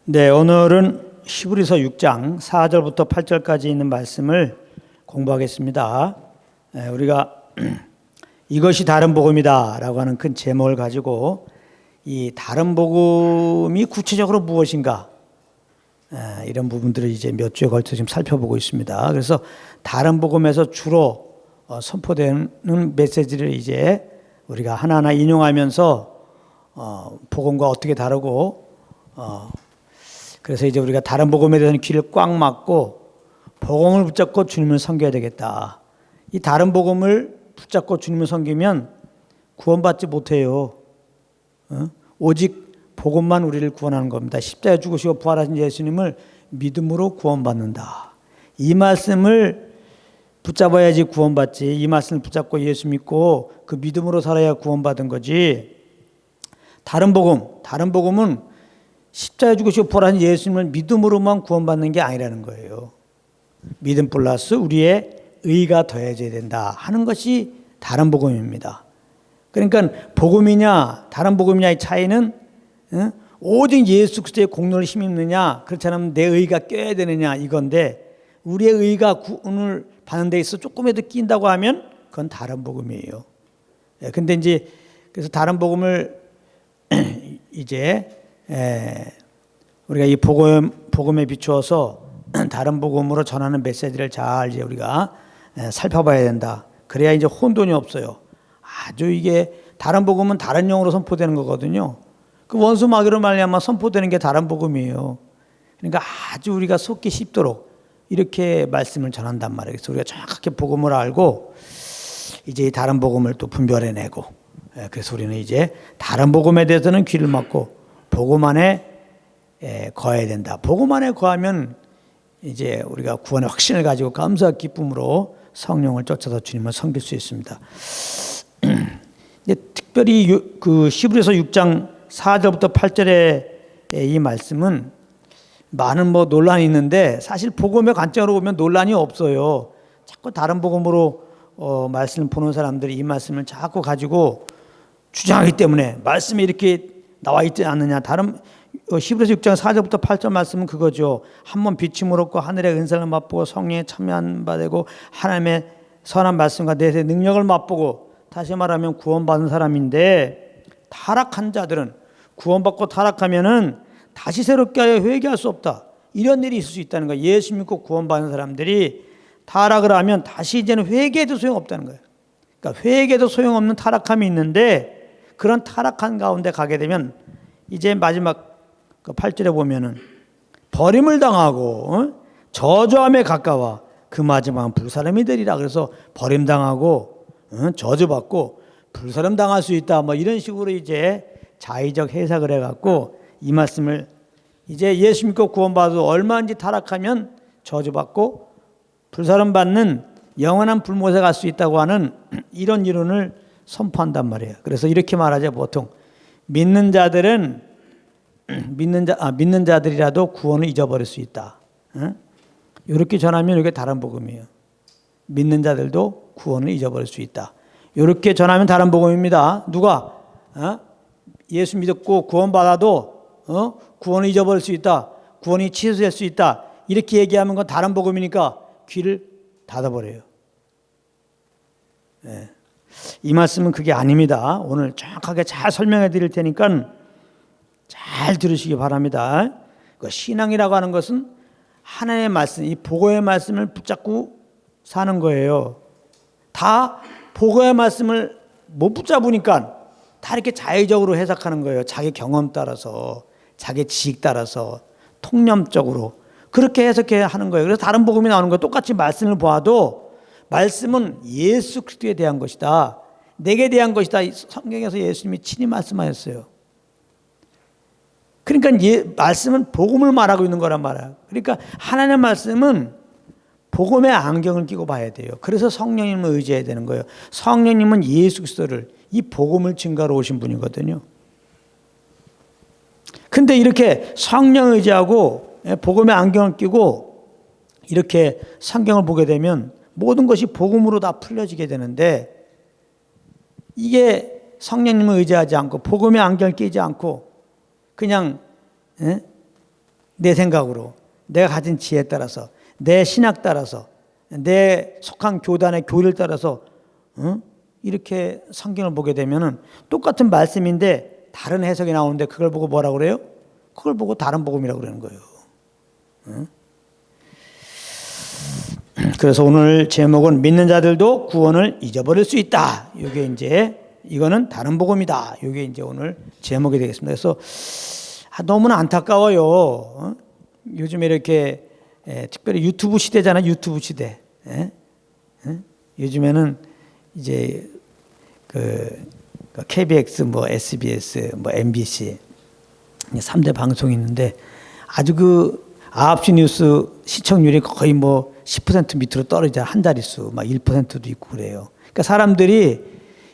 네, 오늘은 히브리서 6장 4절부터 8절까지 있는 말씀을 공부하겠습니다. 우리가 이것이 다른 복음이다 라고 하는 큰 제목을 가지고 이 다른 복음이 구체적으로 무엇인가 이런 부분들을 이제 몇 주에 걸쳐 지금 살펴보고 있습니다. 그래서 다른 복음에서 주로 선포되는 메시지를 이제 우리가 하나하나 인용하면서 복음과 어떻게 다르고 그래서 이제 우리가 다른 복음에 대해서는 귀를 꽉 막고 복음을 붙잡고 주님을 섬겨야 되겠다. 이 다른 복음을 붙잡고 주님을 섬기면 구원받지 못해요. 오직 복음만 우리를 구원하는 겁니다. 십자가에 죽으시고 부활하신 예수님을 믿음으로 구원받는다. 이 말씀을 붙잡아야지 구원받지. 이 말씀을 붙잡고 예수 믿고 그 믿음으로 살아야 구원받은 거지. 다른 복음은 십자가에 죽으시고 부활하신 예수님을 믿음으로만 구원받는 게 아니라는 거예요. 믿음 플러스 우리의 의가 더해져야 된다 하는 것이 다른 복음입니다. 그러니까 복음이냐 다른 복음이냐의 차이는 오직 예수 그리스도의 공로를 힘입느냐 그렇지 않으면 내 의가 껴야 되느냐 이건데 우리의 의가 구원을 받는 데 있어 조금이라도 끼인다고 하면 그건 다른 복음이에요. 근데 이제 그래서 다른 복음을 이제 우리가 이 복음에 비추어서 다른 복음으로 전하는 메시지를 잘 이제 우리가 살펴봐야 된다. 그래야 이제 혼돈이 없어요. 아주 이게 다른 복음은 다른 영으로 선포되는 거거든요. 그 원수 마귀로 말미암아 선포되는 게 다른 복음이에요. 그러니까 아주 우리가 속기 쉽도록 이렇게 말씀을 전한단 말이에요. 그래서 우리가 정확하게 복음을 알고 이제 다른 복음을 또 분별해내고 그래서 우리는 이제 다른 복음에 대해서는 귀를 막고 복음 안에 거해야 된다. 복음 안에 거하면 이제 우리가 구원의 확신을 가지고 감사와 기쁨으로 성령을 쫓아서 주님을 섬길 수 있습니다. 특별히 그 히브리서 6장 4절부터 8절의 이 말씀은 많은 논란이 있는데 사실 복음의 관점으로 보면 논란이 없어요. 자꾸 다른 복음으로 말씀을 보는 사람들이 이 말씀을 자꾸 가지고 주장하기 때문에 말씀이 이렇게 나와 있지 않느냐. 다른 히브리서 6장 4절부터 8절 말씀은 그거죠. 한번 빛임을 얻고 하늘의 은사를 맛보고 성령에 참여한 바 되고 하나님의 선한 말씀과 내세 능력을 맛보고 다시 말하면 구원받은 사람인데 타락한 자들은 구원받고 타락하면은 다시 새롭게 하여 회개할 수 없다. 이런 일이 있을 수 있다는 거예요. 예수 믿고 구원받은 사람들이 타락을 하면 다시 이제는 회개해도 소용없다는 거예요. 그러니까 회개도 소용없는 타락함이 있는데 그런 타락한 가운데 가게 되면 이제 마지막 그 8절에 보면은 버림을 당하고 저주함에 가까워 그 마지막은 불사람이 되리라. 그래서 버림당하고 저주받고 불사람 당할 수 있다. 이런 식으로 이제 자의적 해석을 해갖고 이 말씀을 이제 예수 믿고 구원받아도 얼마인지 타락하면 저주받고 불사람 받는 영원한 불못에 갈 수 있다고 하는 이런 이론을 선포한단 말이에요. 그래서 이렇게 말하죠. 보통 믿는 자들이라도 구원을 잊어버릴 수 있다. 이렇게 전하면 이게 다른 복음이에요. 믿는 자들도 구원을 잊어버릴 수 있다. 이렇게 전하면 다른 복음입니다. 누가 예수 믿었고 구원받아도 구원을 잊어버릴 수 있다. 구원이 취소될 수 있다. 이렇게 얘기하면 그건 다른 복음이니까 귀를 닫아버려요. 이 말씀은 그게 아닙니다. 오늘 정확하게 잘 설명해 드릴 테니까 잘 들으시기 바랍니다. 신앙이라고 하는 것은 하나님의 말씀, 이 복음의 말씀을 붙잡고 사는 거예요. 다 복음의 말씀을 못 붙잡으니까 다 이렇게 자의적으로 해석하는 거예요. 자기 경험 따라서, 자기 지식 따라서, 통념적으로 그렇게 해석해 하는 거예요. 그래서 다른 복음이 나오는 거예요. 똑같이 말씀을 보아도 말씀은 예수 그리스도에 대한 것이다. 내게 대한 것이다. 성경에서 예수님이 친히 말씀하셨어요. 그러니까 말씀은 복음을 말하고 있는 거란 말이야. 그러니까 하나님의 말씀은 복음의 안경을 끼고 봐야 돼요. 그래서 성령님을 의지해야 되는 거예요. 성령님은 예수 그리스도를 이 복음을 증거로 오신 분이거든요. 근데 이렇게 성령 의지하고 복음의 안경을 끼고 이렇게 성경을 보게 되면 모든 것이 복음으로 다 풀려지게 되는데 이게 성령님을 의지하지 않고 복음의 안경을 끼지 않고 그냥 내 생각으로, 내가 가진 지혜에 따라서, 내 신학 따라서, 내 속한 교단의 교리를 따라서 이렇게 성경을 보게 되면은 똑같은 말씀인데 다른 해석이 나오는데 그걸 보고 뭐라고 그래요? 그걸 보고 다른 복음이라고 그러는 거예요. 그래서 오늘 제목은 믿는 자들도 구원을 잊어버릴 수 있다. 이게 이제 이거는 다른 복음이다. 이게 이제 오늘 제목이 되겠습니다. 그래서 너무나 안타까워요. 요즘에 이렇게 특별히 유튜브 시대잖아요. 유튜브 시대. 요즘에는 이제 그 KBS, 뭐 SBS, 뭐 MBC 3대 방송이 있는데 아주 그 9시 뉴스 시청률이 거의 뭐 10% 밑으로 떨어지자 한 자릿수, 막 1%도 있고 그래요. 그러니까 사람들이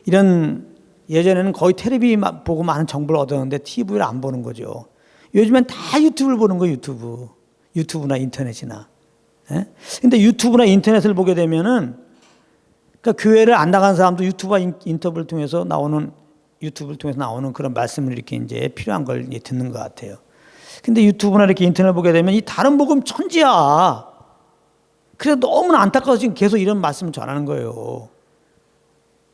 이런 예전에는 거의 텔레비 보고 많은 정보를 얻었는데 TV를 안 보는 거죠. 요즘엔 다 유튜브를 보는 거예요. 유튜브나 인터넷이나. 근데 유튜브나 인터넷을 보게 되면은 그러니까 교회를 안 나간 사람도 유튜브와 인터뷰를 통해서 나오는 그런 말씀을 이렇게 이제 필요한 걸 이제 듣는 것 같아요. 근데 유튜브나 이렇게 인터넷을 보게 되면 이 다른 복음 천지야. 그래서 너무나 안타까워서 지금 계속 이런 말씀을 전하는 거예요.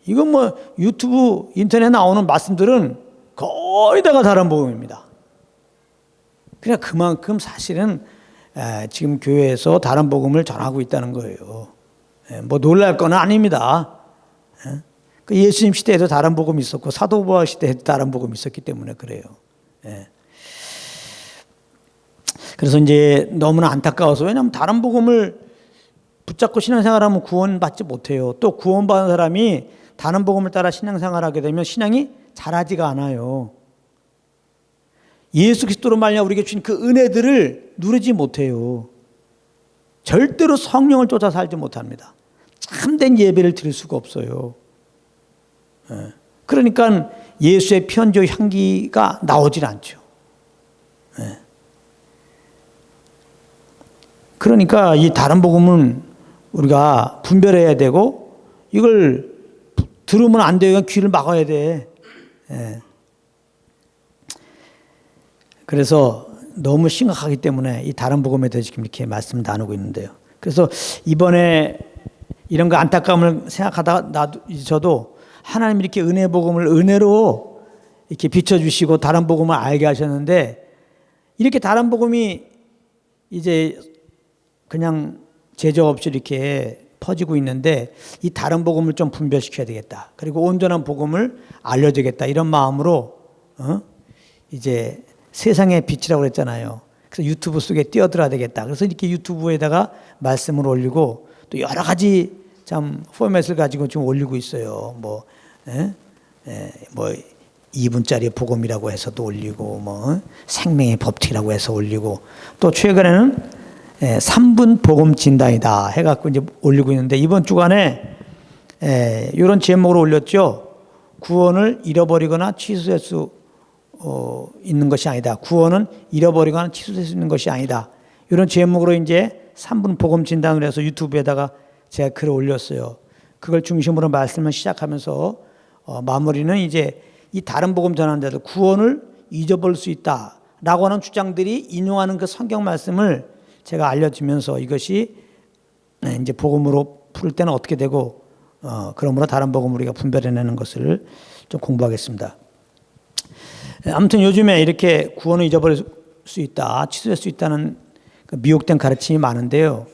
이건 뭐 유튜브, 인터넷에 나오는 말씀들은 거의 다가 다른 복음입니다. 그러니까 그만큼 사실은 지금 교회에서 다른 복음을 전하고 있다는 거예요. 뭐 놀랄 건 아닙니다. 그 예수님 시대에도 다른 복음이 있었고 사도부활 시대에도 다른 복음이 있었기 때문에 그래요. 그래서 이제 너무나 안타까워서, 왜냐하면 다른 복음을 붙잡고 신앙생활하면 구원받지 못해요. 또 구원받은 사람이 다른 복음을 따라 신앙생활하게 되면 신앙이 자라지가 않아요. 예수 그리스도로 말미암아 우리에게 주신 그 은혜들을 누리지 못해요. 절대로 성령을 쫓아 살지 못합니다. 참된 예배를 드릴 수가 없어요. 그러니까 예수의 편조 향기가 나오질 않죠. 그러니까 이 다른 복음은 우리가 분별해야 되고 이걸 들으면 안 돼요. 귀를 막아야 돼. 그래서 너무 심각하기 때문에 이 다른 복음에 대해서 지금 이렇게 말씀을 나누고 있는데요. 그래서 이번에 이런 거 안타까움을 생각하다가 저도 하나님 이렇게 은혜 복음을 은혜로 이렇게 비춰주시고 다른 복음을 알게 하셨는데, 이렇게 다른 복음이 이제 그냥 제적 없이 이렇게 퍼지고 있는데 이 다른 복음을 좀 분별시켜야 되겠다. 그리고 온전한 복음을 알려주겠다. 이런 마음으로 이제 세상의 빛이라고 그랬잖아요. 그래서 유튜브 속에 뛰어들어야 되겠다. 그래서 이렇게 유튜브에다가 말씀을 올리고 또 여러 가지 참 포맷을 가지고 지금 올리고 있어요. 뭐 2분짜리 복음이라고 해서도 올리고, 뭐 생명의 법칙이라고 해서 올리고, 또 최근에는 3분 복음 진단이다 해갖고 이제 올리고 있는데, 이번 주간에 이런 제목으로 올렸죠. 구원을 잃어버리거나 취소될 수 있는 것이 아니다. 구원은 잃어버리거나 취소될 수 있는 것이 아니다. 이런 제목으로 이제 3분 복음 진단을 해서 유튜브에다가 제가 글을 올렸어요. 그걸 중심으로 말씀을 시작하면서 마무리는 이제 이 다른 복음 전하는 자들 구원을 잊어버릴 수 있다라고 하는 주장들이 인용하는 그 성경 말씀을 제가 알려주면서 이것이 이제 복음으로 풀 때는 어떻게 되고, 그러므로 다른 복음을 우리가 분별해내는 것을 좀 공부하겠습니다. 아무튼 요즘에 이렇게 구원을 잊어버릴 수 있다, 취소할 수 있다는 그 미혹된 가르침이 많은데요.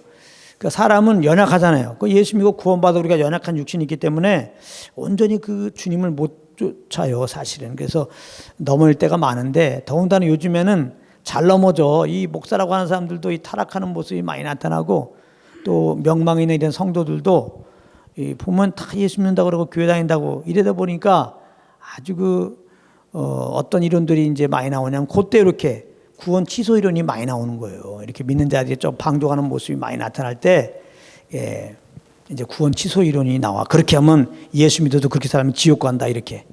그 사람은 연약하잖아요. 그 예수 믿고 구원받아 우리가 연약한 육신이 있기 때문에 온전히 그 주님을 못 쫓아요, 사실은. 그래서 넘어질 때가 많은데, 더군다나 요즘에는 잘 넘어져. 이 목사라고 하는 사람들도 이 타락하는 모습이 많이 나타나고, 또 명망에 있는 이런 성도들도 보면 다 예수 믿는다고 그러고 교회 다닌다고 이러다 보니까 아주 어떤 이론들이 이제 많이 나오냐면 그때 이렇게 구원 취소 이론이 많이 나오는 거예요. 이렇게 믿는 자들이 좀 방종하는 모습이 많이 나타날 때 이제 구원 취소 이론이 나와. 그렇게 하면 예수 믿어도 그렇게 살면 지옥 간다 이렇게.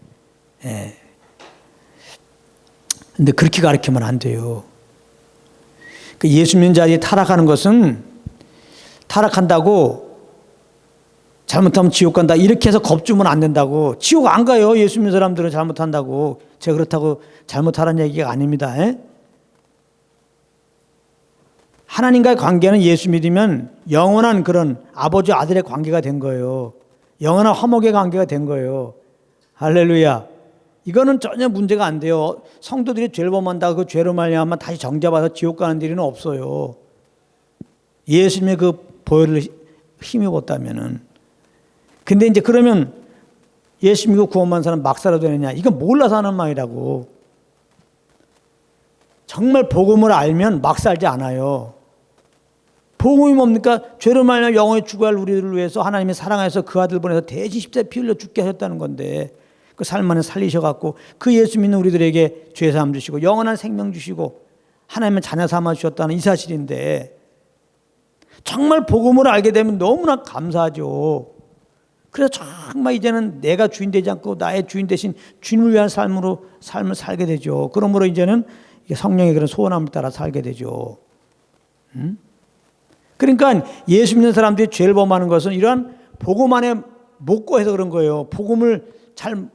근데 그렇게 가르치면 안 돼요. 그 예수 믿는 자들이 타락하는 것은 타락한다고 잘못하면 지옥 간다 이렇게 해서 겁주면 안 된다고. 지옥 안 가요. 예수 믿는 사람들은 잘못한다고. 제가 그렇다고 잘못하라는 얘기가 아닙니다. 하나님과의 관계는 예수 믿으면 영원한 그런 아버지 아들의 관계가 된 거예요. 영원한 화목의 관계가 된 거예요. 할렐루야. 이거는 전혀 문제가 안 돼요. 성도들이 죄를 범한다고 그 죄로 말미암아 다시 정죄받아서 지옥 가는 일은 없어요. 예수님의 그 보혈을 힘입었다면은. 근데 이제 그러면 예수 믿고 구원받은 사람 막 살아도 되느냐? 이건 몰라서 하는 말이라고. 정말 복음을 알면 막 살지 않아요. 복음이 뭡니까? 죄로 말미암아 영원히 죽어야 할 우리들을 위해서 하나님이 사랑하셔서 그 아들 보내서 대신 십자가에 피 흘려 죽게 하셨다는 건데, 그 삶 안에 살리셔갖고 그 예수 믿는 우리들에게 죄사함 주시고 영원한 생명 주시고 하나님의 자녀 삼아 주셨다는 이 사실인데, 정말 복음을 알게 되면 너무나 감사하죠. 그래서 정말 이제는 내가 주인 되지 않고 나의 주인 대신 주님을 위한 삶을 살게 되죠. 그러므로 이제는 성령의 그런 소원함을 따라 살게 되죠. 그러니까 예수 믿는 사람들이 죄를 범하는 것은 이러한 복음 안에 못 거해서 그런 거예요. 복음을 잘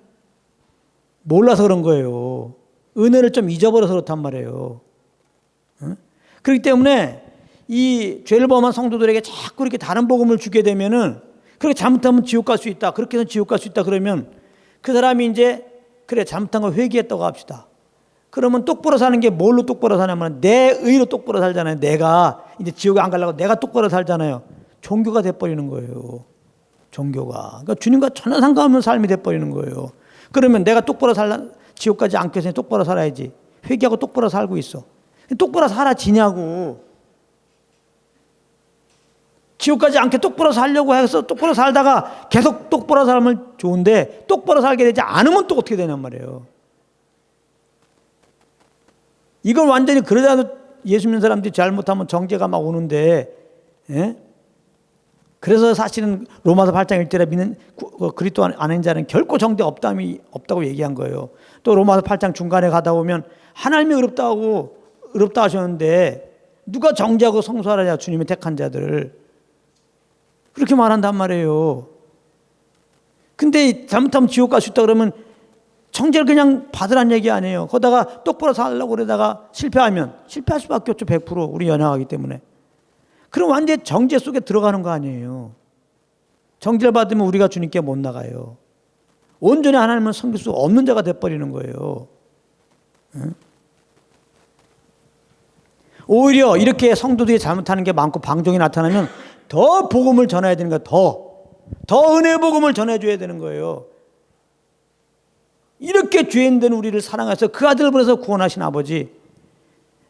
몰라서 그런 거예요. 은혜를 좀 잊어버려서 그렇단 말이에요. 그렇기 때문에 이 죄를 범한 성도들에게 자꾸 이렇게 다른 복음을 주게 되면은, 그렇게 잘못하면 지옥 갈 수 있다, 그렇게 해서 지옥 갈 수 있다 그러면 그 사람이 이제 그래 잘못한 거 회개했다고 합시다. 그러면 똑바로 사는 게 뭘로 똑바로 사냐면 내 의로 똑바로 살잖아요. 내가 이제 지옥에 안 가려고 내가 똑바로 살잖아요. 종교가 돼버리는 거예요. 종교가. 그러니까 주님과 전혀 상관없는 삶이 돼버리는 거예요. 그러면 내가 똑바로 지옥 가지 않기 위해서 똑바로 살아야지. 회개하고 똑바로 살고 있어. 똑바로 살아지냐고. 지옥 가지 않게 똑바로 살려고 해서 똑바로 살다가 계속 똑바로 살면 좋은데 똑바로 살게 되지 않으면 또 어떻게 되냔 말이에요. 이건 완전히 그러지 않아도 예수 믿는 사람들이 잘못하면 정죄가 막 오는데, 예? 그래서 사실은 로마서 8장 1절에 믿는 그리스도 아닌 자는 결코 정죄 없다고 얘기한 거예요. 또 로마서 8장 중간에 가다 보면 하나님이 어렵다 하셨는데 누가 정죄하고 성소하느냐, 주님의 택한 자들을. 그렇게 말한단 말이에요. 근데 잘못하면 지옥 갈 수 있다 그러면 정죄를 그냥 받으란 얘기 아니에요. 거기다가 똑바로 살려고 그러다가 실패하면 실패할 수밖에 없죠. 100% 우리 연약하기 때문에. 그럼 완전히 정죄 속에 들어가는 거 아니에요. 정죄를 받으면 우리가 주님께 못 나가요. 온전히 하나님을 섬길 수 없는 자가 돼버리는 거예요. 응? 오히려 이렇게 성도들이 잘못하는 게 많고 방종이 나타나면 더 복음을 전해야 되는 거예요. 더 은혜의 복음을 전해줘야 되는 거예요. 이렇게 죄인된 우리를 사랑해서 그 아들을 보내서 구원하신 아버지,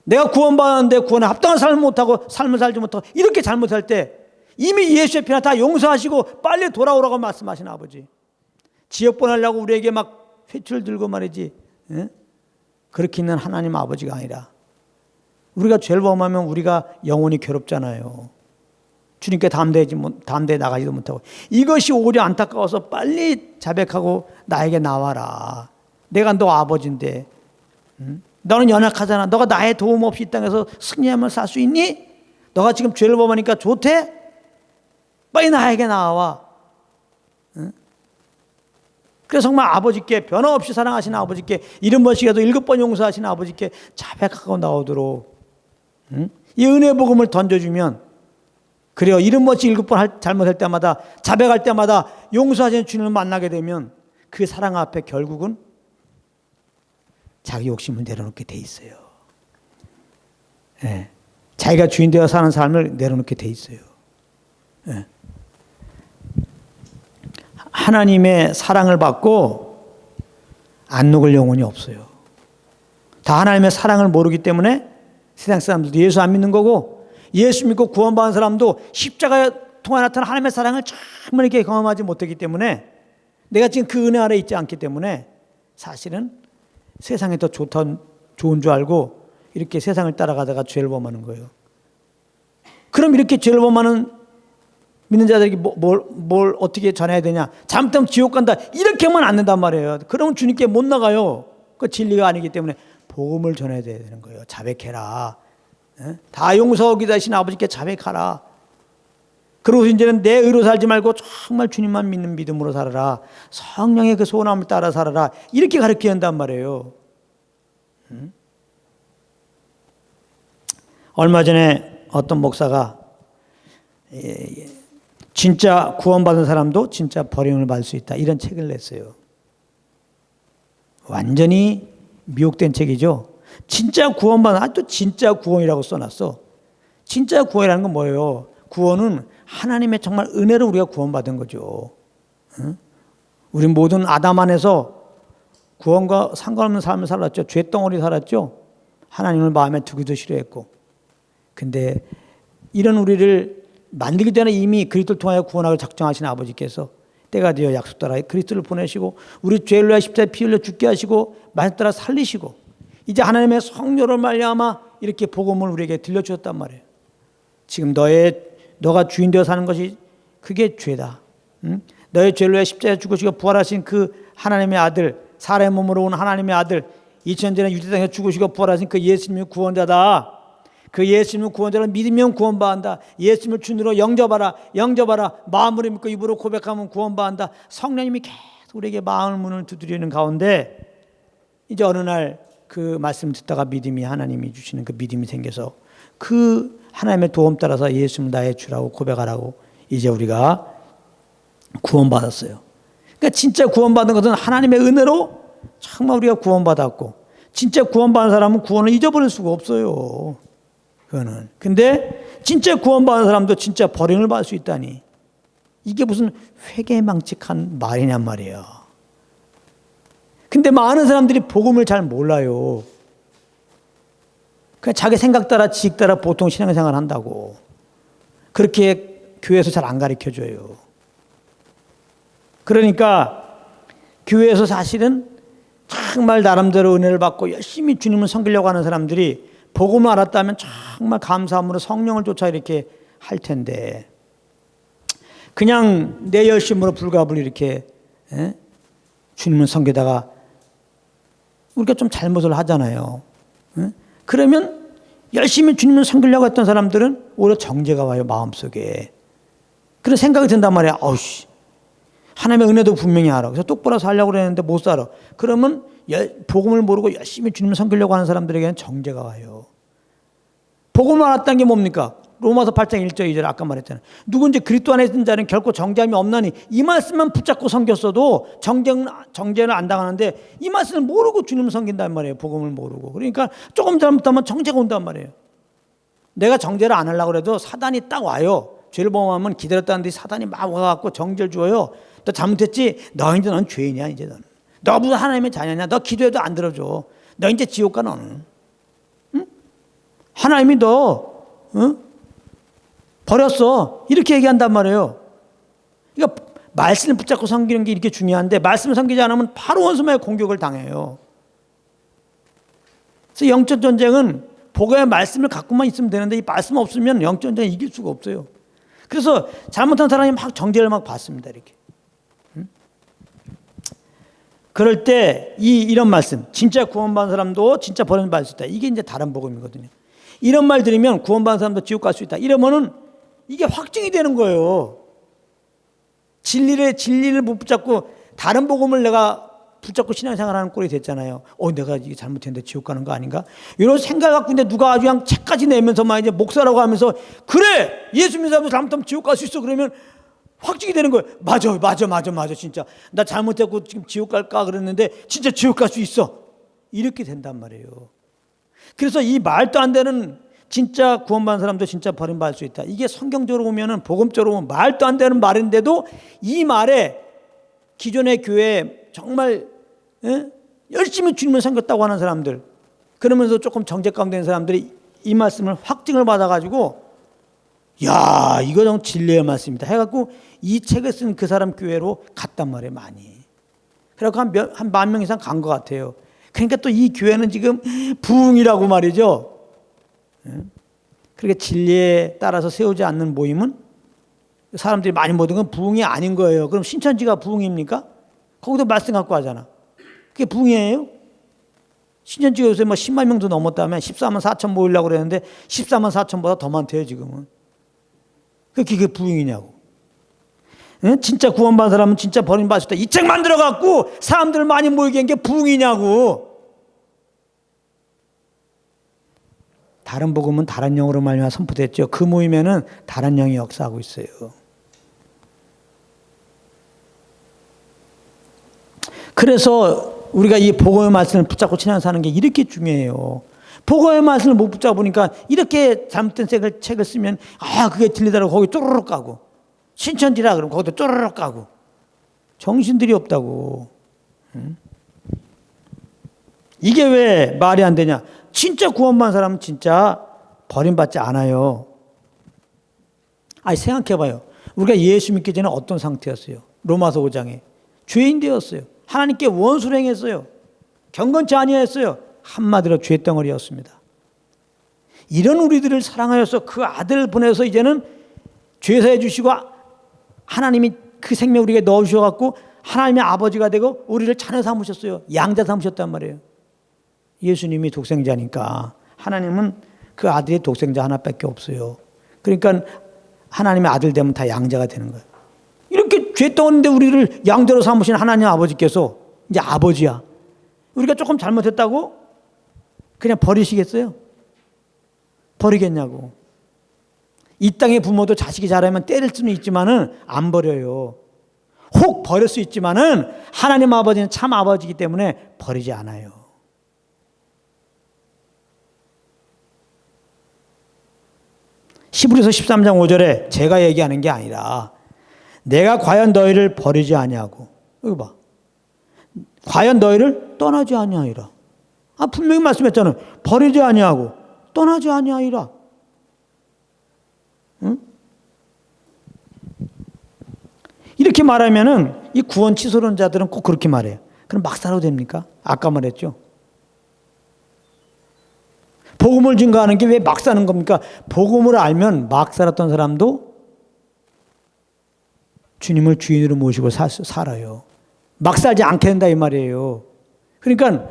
내가 구원받았는데 구원에 합당한 삶을 못하고 삶을 살지 못하고 이렇게 잘못할 때 이미 예수의 피나 다 용서하시고 빨리 돌아오라고 말씀하신 아버지, 지옥 보내려고 우리에게 막 회초를 들고 말이지, 예? 그렇게 있는 하나님 아버지가 아니라 우리가 죄를 범하면 우리가 영원히 괴롭잖아요. 주님께 담대히 나가지도 못하고. 이것이 오히려 안타까워서 빨리 자백하고 나에게 나와라. 내가 너 아버지인데, 너는 연약하잖아. 너가 나의 도움 없이 이 땅에서 승리하면 살 수 있니? 너가 지금 죄를 범하니까 좋대? 빨리 나에게 나와. 그래서 정말 아버지께, 변함없이 사랑하시는 아버지께, 70번씩이라도 7번 용서하시는 아버지께 자백하고 나오도록 이 은혜 복음을 던져주면, 그래요. 70번씩 7번 잘못할 때마다, 자백할 때마다 용서하시는 주님을 만나게 되면 그 사랑 앞에 결국은 자기 욕심을 내려놓게 돼 있어요. 예. 자기가 주인 되어 사는 삶을 내려놓게 돼 있어요. 예. 하나님의 사랑을 받고 안 녹을 영혼이 없어요. 다 하나님의 사랑을 모르기 때문에 세상 사람들도 예수 안 믿는 거고, 예수 믿고 구원받은 사람도 십자가에 통해 나타난 하나님의 사랑을 정말 이렇게 경험하지 못했기 때문에, 내가 지금 그 은혜 아래 있지 않기 때문에 사실은 세상이 더 좋은 줄 알고 이렇게 세상을 따라가다가 죄를 범하는 거예요. 그럼 이렇게 죄를 범하는 믿는 자들에게 뭘 어떻게 전해야 되냐? 잘못하면 지옥 간다. 이렇게 하면 안 된단 말이에요. 그러면 주님께 못 나가요. 그 진리가 아니기 때문에 복음을 전해야 되는 거예요. 자백해라. 다 용서하기 되신 아버지께 자백하라. 그리고 이제는 내 의로 살지 말고 정말 주님만 믿는 믿음으로 살아라. 성령의 그 소원함을 따라 살아라. 이렇게 가르쳐야 한단 말이에요. 얼마 전에 어떤 목사가 진짜 구원받은 사람도 진짜 버림을 받을 수 있다, 이런 책을 냈어요. 완전히 미혹된 책이죠. 진짜 구원받은, 아직도 진짜 구원이라고 써놨어. 진짜 구원이라는 건 뭐예요? 구원은 하나님의 정말 은혜로 우리가 구원받은 거죠. 응? 우리 모든 아담 안에서 구원과 상관없는 삶을 살았죠. 죄덩어리 살았죠. 하나님을 마음에 두기도 싫어했고. 근데 이런 우리를 만들기 전에 이미 그리스도를 통하여 구원하고 작정하신 아버지께서 때가 되어 약속 따라 그리스도를 보내시고 우리 죄를 위하여 십자가에 피 흘려 죽게 하시고 말씀 따라 살리시고 이제 하나님의 성령으로 말미암아 이렇게 복음을 우리에게 들려주셨단 말이에요. 지금 너가 주인 되어 사는 것이 그게 죄다. 응? 너의 죄를 위해 십자가에 죽으시고 부활하신 그 하나님의 아들, 사람의 몸으로 온 하나님의 아들, 2000년 전에 유대 땅에 죽으시고 부활하신 그 예수님이 구원자다. 그 예수님을 구원자를 믿으면 구원받는다. 예수님을 주님으로 영접하라. 마음으로 믿고 입으로 고백하면 구원받는다. 성령님이 계속 우리에게 마음의 문을 두드리는 가운데 이제 어느 날 그 말씀을 듣다가 믿음이, 하나님이 주시는 그 믿음이 생겨서 그 하나님의 도움 따라서 예수님을 나의 주라고 고백하라고 이제 우리가 구원받았어요. 그러니까 진짜 구원받은 것은 하나님의 은혜로 정말 우리가 구원받았고, 진짜 구원받은 사람은 구원을 잊어버릴 수가 없어요. 그거는. 근데 진짜 구원받은 사람도 진짜 버림을 받을 수 있다니, 이게 무슨 회개망측한 말이냔 말이에요. 근데 많은 사람들이 복음을 잘 몰라요. 그냥 자기 생각 따라 지식 따라 보통 신앙생활 한다고. 그렇게 교회에서 잘 안 가르쳐줘요. 그러니까 교회에서 사실은 정말 나름대로 은혜를 받고 열심히 주님을 섬기려고 하는 사람들이 복음을 알았다면 정말 감사함으로 성령을 쫓아 이렇게 할 텐데, 그냥 내 열심으로 불가불 이렇게 주님을 섬기다가 우리가 좀 잘못을 하잖아요. 그러면 열심히 주님을 섬기려고 했던 사람들은 오히려 정죄가 와요, 마음속에. 그런 생각이 든단 말이야. 어우씨, 하나님의 은혜도 분명히 알아. 그래서 똑바로 살려고 그랬는데 못 살아. 그러면 복음을 모르고 열심히 주님을 섬기려고 하는 사람들에게는 정죄가 와요. 복음을 알았다는 게 뭡니까? 로마서 8장 1절 2절 아까 말했잖아요. 누군지 그리스도 안에 있는 자는 결코 정죄함이 없나니, 이 말씀만 붙잡고 섬겼어도 정죄는 안 당하는데 이 말씀을 모르고 주님을 섬긴단 말이에요. 복음을 모르고. 그러니까 조금 잘못하면 정죄가 온단 말이에요. 내가 정죄를 안 하려고 해도 사단이 딱 와요. 죄를 범하면 기다렸다는데 사단이 막 와갖고 정죄를 주어요. 너 잘못했지? 너 이제 넌 죄인이야. 이제 너 무슨 하나님의 자녀냐? 너 기도해도 안 들어줘. 너 이제 지옥 가. 너는. 응? 하나님이 너 버렸어. 이렇게 얘기한단 말이에요. 그러니까 말씀을 붙잡고 섬기는 게 이렇게 중요한데, 말씀을 섬기지 않으면 바로 원수마의 공격을 당해요. 그래서 영적 전쟁은 복음의 말씀을 갖고만 있으면 되는데, 이 말씀 없으면 영적 전쟁을 이길 수가 없어요. 그래서 잘못한 사람이 막 정죄를 막 받습니다. 이렇게. 그럴 때 이런 말씀, 진짜 구원받은 사람도 진짜 버림을 받을 수 있다. 이게 이제 다른 복음이거든요. 이런 말 들으면 구원받은 사람도 지옥 갈 수 있다. 이러면은 이게 확증이 되는 거예요. 진리를 못 붙잡고 다른 복음을 내가 붙잡고 신앙생활하는 꼴이 됐잖아요. 내가 이게 잘못했는데 지옥 가는 거 아닌가? 이런 생각을 갖고 있는데 누가 아주 그냥 책까지 내면서 막 이제 목사라고 하면서 그래! 예수 믿는 사람도 잘못하면 지옥 갈 수 있어. 그러면 확증이 되는 거예요. 맞아. 진짜. 나 잘못했고 지금 지옥 갈까 그랬는데 진짜 지옥 갈 수 있어. 이렇게 된단 말이에요. 그래서 이 말도 안 되는, 진짜 구원받은 사람도 진짜 버림받을 수 있다. 이게 성경적으로 보면은, 복음적으로 보면 말도 안 되는 말인데도 이 말에 기존의 교회에 정말 열심히 주님을 섬겼다고 하는 사람들, 그러면서 조금 정죄 가운데 있는 사람들이 이 말씀을 확증을 받아가지고, 야, 이거 좀 진리의 말씀이다 해갖고 이 책을 쓴 그 사람 교회로 갔단 말이에요, 많이. 그래갖고 한 10,000명 이상 간 것 같아요. 그러니까 또 이 교회는 지금 부흥이라고 말이죠. 그렇게 진리에 따라서 세우지 않는 모임은, 사람들이 많이 모든 건 부흥이 아닌 거예요. 그럼 신천지가 부흥입니까? 거기도 말씀 갖고 하잖아. 그게 부흥이에요? 신천지가 요새 10만 명도 넘었다면 14만 4천 모이려고 그랬는데 14만 4천보다 더 많대요, 지금은. 그게 부흥이냐고. 진짜 구원받은 사람은 진짜 버림받을 수 있다. 이 책 만들어갖고 사람들을 많이 모이게 한 게 부흥이냐고. 다른 복음은 다른 영으로 말미암아 선포됐죠. 그 모임에는 다른 영이 역사하고 있어요. 그래서 우리가 이 복음의 말씀을 붙잡고 신앙사는 게 이렇게 중요해요. 복음의 말씀을 못 붙잡으니까 이렇게 잘못된 책을 쓰면 그게 들리더라고 거기 쪼르륵 가고, 신천지라 그러면 거기도 쪼르륵 가고, 정신들이 없다고. 이게 왜 말이 안 되냐? 진짜 구원받은 사람은 진짜 버림받지 않아요. 생각해봐요. 우리가 예수 믿기 전에 어떤 상태였어요? 로마서 5장에 죄인 되었어요. 하나님께 원수를 행했어요. 경건치 아니했어요. 한마디로 죄덩어리였습니다. 이런 우리들을 사랑하여서 그 아들을 보내서 이제는 죄사해 주시고 하나님이 그 생명 우리에게 넣어주셔갖고 하나님의 아버지가 되고 우리를 자녀 삼으셨어요. 양자 삼으셨단 말이에요. 예수님이 독생자니까 하나님은 그 아들의 독생자 하나밖에 없어요. 그러니까 하나님의 아들 되면 다 양자가 되는 거예요. 이렇게 죄덩어리인데 우리를 양자로 삼으신 하나님 아버지께서 이제 아버지야. 우리가 조금 잘못했다고 그냥 버리시겠어요? 버리겠냐고. 이 땅의 부모도 자식이 잘하면 때릴 수는 있지만은 안 버려요. 혹 버릴 수 있지만은 하나님 아버지는 참 아버지이기 때문에 버리지 않아요. 히브리서 13장 5절에 제가 얘기하는 게 아니라 내가 과연 너희를 버리지 아니하고, 여기 봐, 과연 너희를 떠나지 아니하리라. 분명히 말씀했잖아요. 버리지 아니하고 떠나지 아니하리라. 응? 이렇게 말하면은 이 구원 취소론자들은 꼭 그렇게 말해요. 그럼 막 살아도 됩니까? 아까 말했죠. 복음을 증거하는 게 왜 막 사는 겁니까? 복음을 알면 막 살았던 사람도 주님을 주인으로 모시고 살아요. 막 살지 않게 된다 이 말이에요. 그러니까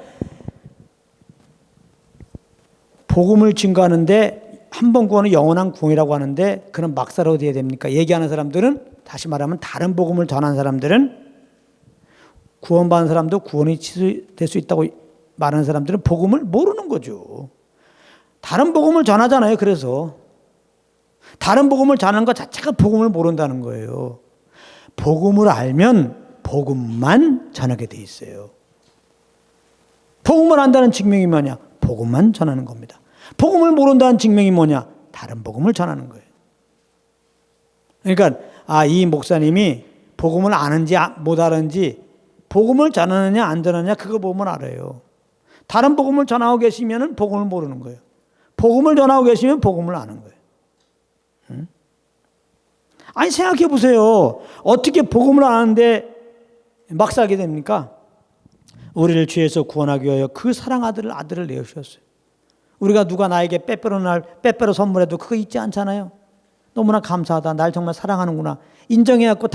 복음을 증거하는데 한 번 구원은 영원한 구원이라고 하는데 그럼 막 살아도 돼야 됩니까? 얘기하는 사람들은, 다시 말하면 다른 복음을 전하는 사람들은, 구원받은 사람도 구원이 취소될 수 있다고 말하는 사람들은 복음을 모르는 거죠. 다른 복음을 전하잖아요. 그래서 다른 복음을 전하는 것 자체가 복음을 모른다는 거예요. 복음을 알면 복음만 전하게 돼 있어요. 복음을 안다는 증명이 뭐냐? 복음만 전하는 겁니다. 복음을 모른다는 증명이 뭐냐? 다른 복음을 전하는 거예요. 그러니까 이 목사님이 복음을 아는지 못 아는지, 복음을 전하느냐 안 전하느냐 그거 보면 알아요. 다른 복음을 전하고 계시면 복음을 모르는 거예요. 복음을 전하고 계시면 복음을 아는 거예요. 응? 생각해 보세요. 어떻게 복음을 아는데 막 살게 됩니까? 우리를 죄에서 구원하기 위하여 그 사랑 아들을 내어주셨어요. 우리가 누가 나에게 빼빼로 선물해도 그거 잊지 않잖아요. 너무나 감사하다. 날 정말 사랑하는구나. 인정해갖고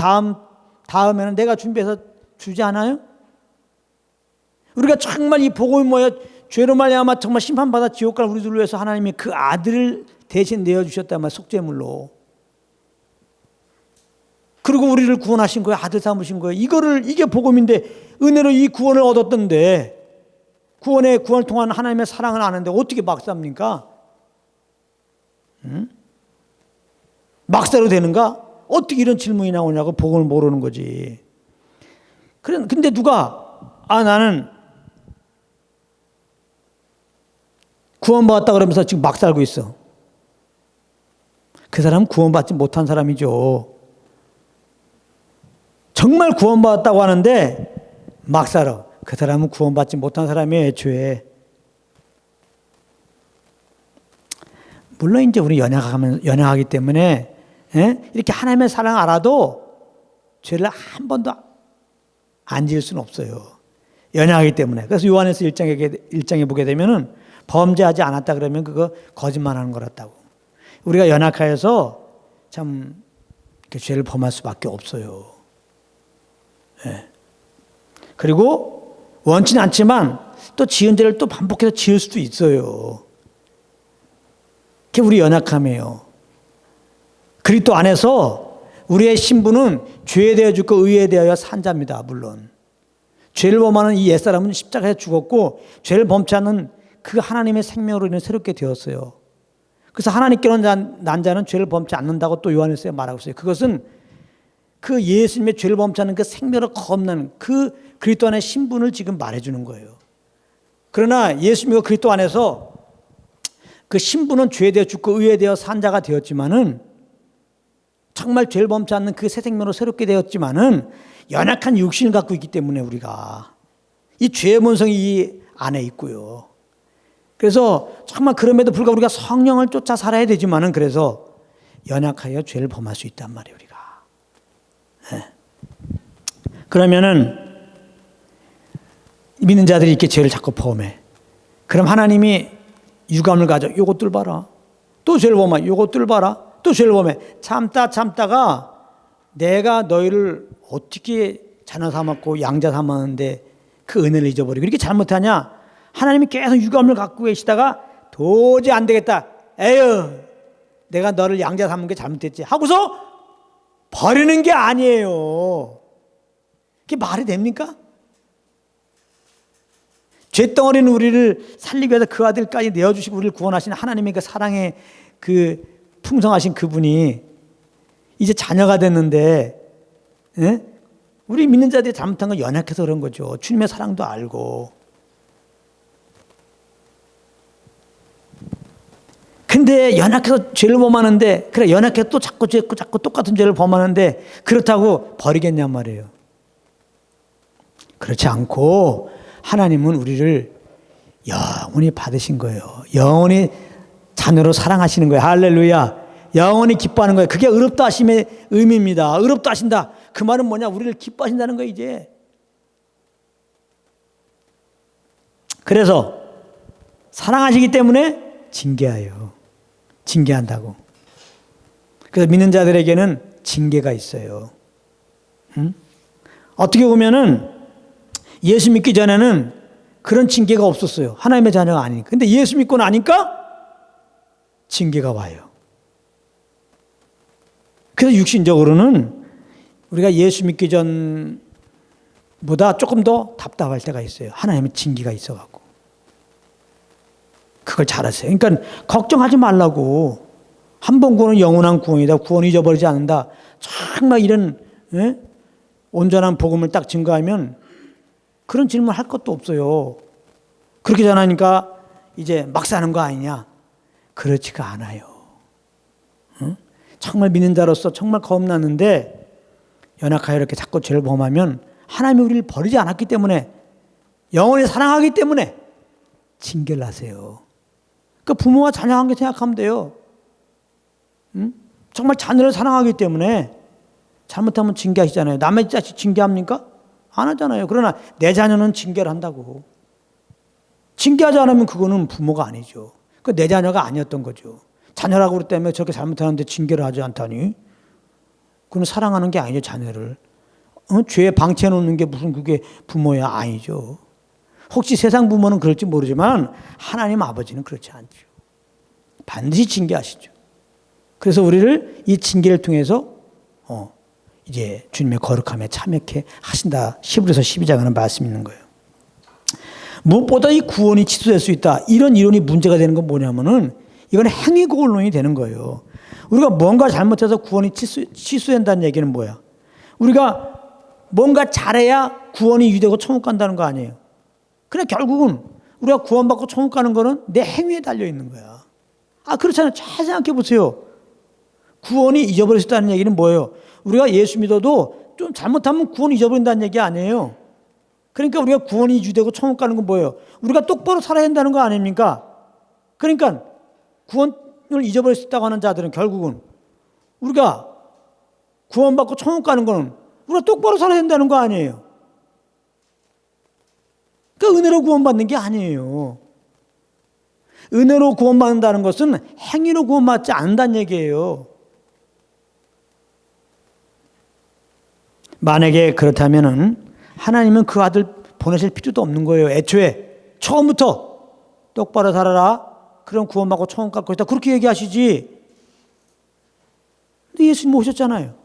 다음에는 내가 준비해서 주지 않아요? 우리가 정말 이 복음이 뭐야? 죄로 말미암아 정말 심판받아 지옥 갈 우리들을 위해서 하나님이 그 아들을 대신 내어주셨단 말이에요. 속죄물로. 그리고 우리를 구원하신 거예요. 아들 삼으신 거예요. 이게 복음인데, 은혜로 이 구원을 얻었던데, 구원을 통한 하나님의 사랑을 아는데 어떻게 막 삽니까? 응? 막 살아도 되는가? 어떻게 이런 질문이 나오냐고. 복음을 모르는 거지. 근데 누가 나는 구원받았다 그러면서 지금 막 살고 있어. 그 사람은 구원받지 못한 사람이죠. 정말 구원받았다고 하는데 막 살아. 그 사람은 구원받지 못한 사람이에요. 애초에. 물론 이제 우리 연약하기 때문에 이렇게 하나님의 사랑을 알아도 죄를 한 번도 안 지을 수는 없어요. 연약하기 때문에. 그래서 요한에서 1장에 보게 되면은 범죄하지 않았다 그러면 그거 거짓말하는 거랬다고. 우리가 연약하여서 참 죄를 범할 수밖에 없어요. 그리고 원치는 않지만 또 지은 죄를 또 반복해서 지을 수도 있어요. 그게 우리 연약함이에요. 그리스도 안에서 우리의 신분은 죄에 대하여 죽고 의에 대하여 산 자입니다. 물론 죄를 범하는 이 옛사람은 십자가에 죽었고, 죄를 범치 않는 그 하나님의 생명으로 인해 새롭게 되었어요. 그래서 하나님께로는 난 자는 죄를 범치 않는다고 또 요한일서에 말하고 있어요. 그것은 그 예수님의 죄를 범치 않는 그 생명을 거듭나는 그 그리스도 안의 신분을 지금 말해주는 거예요. 그러나 예수님과 그리스도 안에서 그 신분은 죄에 대해 죽고 의에 대해 산 자가 되었지만은 정말 죄를 범치 않는 그 새 생명으로 새롭게 되었지만은 연약한 육신을 갖고 있기 때문에 우리가 이 죄의 본성이 이 안에 있고요. 그래서 정말 그럼에도 불구하고 우리가 성령을 쫓아 살아야 되지만은 그래서 연약하여 죄를 범할 수 있단 말이에요, 우리가. 네. 그러면은 믿는 자들이 이렇게 죄를 자꾸 범해. 그럼 하나님이 유감을 가져. 요것들 봐라. 또 죄를 범해. 요것들 봐라. 또 죄를 범해. 참다가 내가 너희를 어떻게 자녀 삼았고 양자 삼았는데 그 은혜를 잊어버리고 이렇게 잘못하냐? 하나님이 계속 유감을 갖고 계시다가 도저히 안 되겠다. 에휴, 내가 너를 양자 삼은 게 잘못됐지 하고서 버리는 게 아니에요. 그게 말이 됩니까? 죄덩어리는 우리를 살리기 위해서 그 아들까지 내어주시고 우리를 구원하신 하나님의 그 사랑의 그 풍성하신 그분이 이제 자녀가 됐는데, 예? 우리 믿는 자들이 잘못한 건 연약해서 그런 거죠. 주님의 사랑도 알고. 근데 연약해서 죄를 범하는데, 그래, 연약해서 또 자꾸 똑같은 죄를 범하는데, 그렇다고 버리겠냔 말이에요. 그렇지 않고, 하나님은 우리를 영원히 받으신 거예요. 영원히 자녀로 사랑하시는 거예요. 할렐루야. 영원히 기뻐하는 거예요. 그게 의롭다 하심의 의미입니다. 의롭다 하신다. 그 말은 뭐냐? 우리를 기뻐하신다는 거예요, 이제. 그래서 사랑하시기 때문에 징계해요. 징계한다고. 그래서 믿는 자들에게는 징계가 있어요. 어떻게 보면은 예수 믿기 전에는 그런 징계가 없었어요. 하나님의 자녀가 아니니까. 근데 예수 믿고 나니까 징계가 와요. 그래서 육신적으로는 우리가 예수 믿기 전보다 조금 더 답답할 때가 있어요. 하나님의 징계가 있어갖고. 그걸 잘 아세요. 그러니까 걱정하지 말라고. 한 번 구원은 영원한 구원이다. 구원을 잊어버리지 않는다. 정말 이런 온전한 복음을 딱 증거하면 그런 질문 할 것도 없어요. 그렇게 전하니까 이제 막 사는 거 아니냐? 그렇지가 않아요. 정말 믿는 자로서 정말 겁나는데 연약하여 이렇게 자꾸 죄를 범하면 하나님이 우리를 버리지 않았기 때문에 영원히 사랑하기 때문에 징계를 하세요. 그 부모와 자녀 관계 생각하면 돼요. 정말 자녀를 사랑하기 때문에 잘못하면 징계하시잖아요. 남의 자식 징계합니까? 안 하잖아요. 그러나 내 자녀는 징계를 한다고. 징계하지 않으면 그거는 부모가 아니죠. 그 내 자녀가 아니었던 거죠. 자녀라고 그랬기 때문에 저렇게 잘못하는데 징계를 하지 않다니. 그건 사랑하는 게 아니죠, 자녀를. 죄에 방치해 놓는 게 무슨 그게 부모야? 아니죠. 혹시 세상 부모는 그럴지 모르지만 하나님 아버지는 그렇지 않죠. 반드시 징계하시죠. 그래서 우리를 이 징계를 통해서 이제 주님의 거룩함에 참여케 하신다. 히브리서 12장에는 말씀이 있는 거예요. 무엇보다 이 구원이 취소될 수 있다. 이런 이론이 문제가 되는 건 뭐냐면은 이건 행위고론이 되는 거예요. 우리가 뭔가 잘못해서 구원이 취소된다는 얘기는 뭐야? 우리가 뭔가 잘해야 구원이 유되고 천국 간다는 거 아니에요. 그래 결국은 우리가 구원받고 천국 가는 거는 내 행위에 달려 있는 거야. 그렇잖아요. 잘 생각해 보세요. 구원이 잊어버렸다는 얘기는 뭐예요? 우리가 예수 믿어도 좀 잘못하면 구원 잊어버린다는 얘기 아니에요. 그러니까 우리가 구원이 유되고 천국 가는 건 뭐예요? 우리가 똑바로 살아야 한다는 거 아닙니까? 그러니까 구원을 잊어버릴 수 있다고 하는 자들은 결국은 우리가 구원받고 천국 가는 거는 우리가 똑바로 살아야 된다는 거 아니에요. 그러니까 은혜로 구원받는 게 아니에요. 은혜로 구원받는다는 것은 행위로 구원받지 않는다는 얘기예요. 만약에 그렇다면은 하나님은 그 아들 보내실 필요도 없는 거예요. 애초에 처음부터 똑바로 살아라. 그럼 구원받고 천국 갈 것이다. 그렇게 얘기하시지. 근데 예수님 오셨잖아요.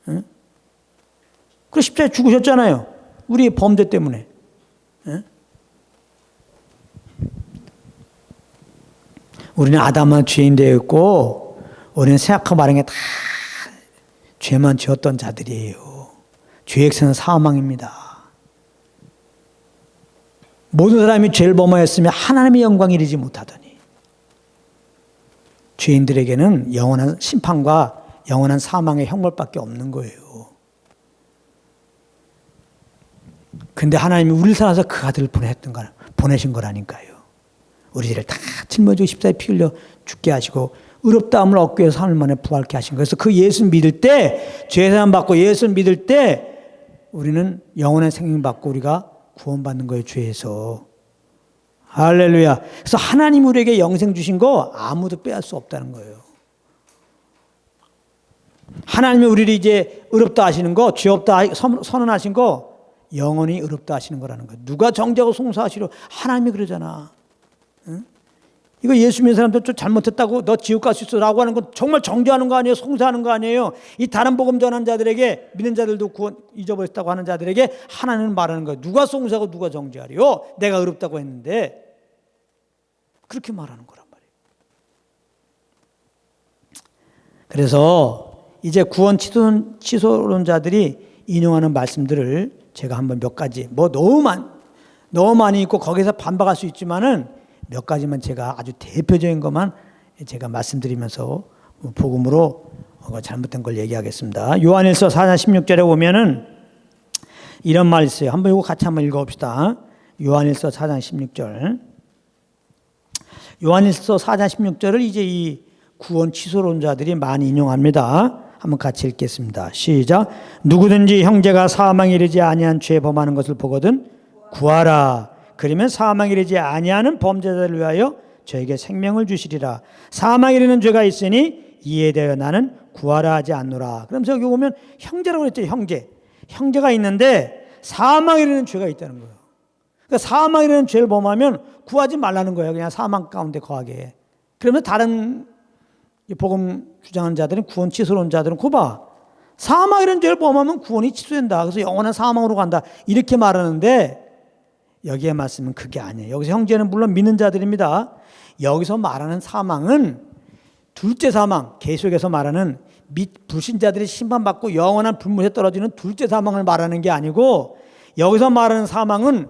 응? 그 십자가에 죽으셨잖아요. 우리의 범죄 때문에. 응? 우리는 아담은 죄인 되었고 우리는 생각하고 말한 게 다 죄만 지었던 자들이에요. 죄의 액세는 사망입니다. 모든 사람이 죄를 범하였으며 하나님의 영광에 이르지 못하더니 죄인들에게는 영원한 심판과 영원한 사망의 형벌밖에 없는 거예요. 근데 하나님이 우리를 사랑해서 그 아들을 보내신 거라니까요. 우리들을 다 짊어지고 십자가에 피 흘려 죽게 하시고 의롭다함을 얻기 위해서 3일 만에 부활케 하신 거예요. 그래서 그 예수 믿을 때, 죄사함 받고 예수 믿을 때 우리는 영원한 생명 받고 우리가 구원받는 거예요. 죄에서. 할렐루야. 그래서 하나님 우리에게 영생 주신 거 아무도 빼앗을 수 없다는 거예요. 하나님이 우리를 이제 의롭다 하시는 거, 죄 없다 선언하신 거 영원히 의롭다 하시는 거라는 거예요. 누가 정죄하고 송사하시려? 하나님이 그러잖아. 응? 이거 예수 믿는 사람들 좀 잘못했다고 너 지옥 갈 수 있어 라고 하는 건 정말 정죄하는 거 아니에요? 송사하는 거 아니에요? 이 다른 복음 전하는 자들에게, 믿는 자들도 구원 잊어버렸다고 하는 자들에게 하나님은 말하는 거예요. 누가 송사하고 누가 정죄하려? 내가 의롭다고 했는데. 그렇게 말하는 거란 말이에요. 그래서 이제 구원 취소론자들이 인용하는 말씀들을 제가 한번 몇 가지, 뭐 너무 많이 있고 거기서 반박할 수 있지만은 몇 가지만 제가 아주 대표적인 것만 제가 말씀드리면서 복음으로 잘못된 걸 얘기하겠습니다. 요한일서 4장 16절에 보면은 이런 말이 있어요. 한번 이거 같이 한번 읽어봅시다. 요한일서 4장 16절. 요한일서 4장 16절을 이제 이 구원 취소론자들이 많이 인용합니다. 한번 같이 읽겠습니다. 시작. 누구든지 형제가 사망에 이르지 아니한 죄 범하는 것을 보거든 구하라. 그러면 사망에 이르지 아니하는 범죄자를 위하여 저에게 생명을 주시리라. 사망에 이르는 죄가 있으니 이에 대하여 나는 구하라 하지 않노라. 그러면서 여기 보면 형제라고 그랬죠. 형제가 있는데 사망에 이르는 죄가 있다는 거예요. 그러니까 사망에 이르는 죄를 범하면 구하지 말라는 거예요. 그냥 사망 가운데 거하게. 그러면 다른 복음 주장하는 자들은, 구원 취소론자들은 봐. 사망에 이르는 죄를 범하면 구원이 취소된다. 그래서 영원한 사망으로 간다. 이렇게 말하는데 여기에 말씀은 그게 아니에요. 여기서 형제는 물론 믿는 자들입니다. 여기서 말하는 사망은 둘째 사망, 계시록에서 말하는 불신자들이 심판받고 영원한 불못에 떨어지는 둘째 사망을 말하는 게 아니고, 여기서 말하는 사망은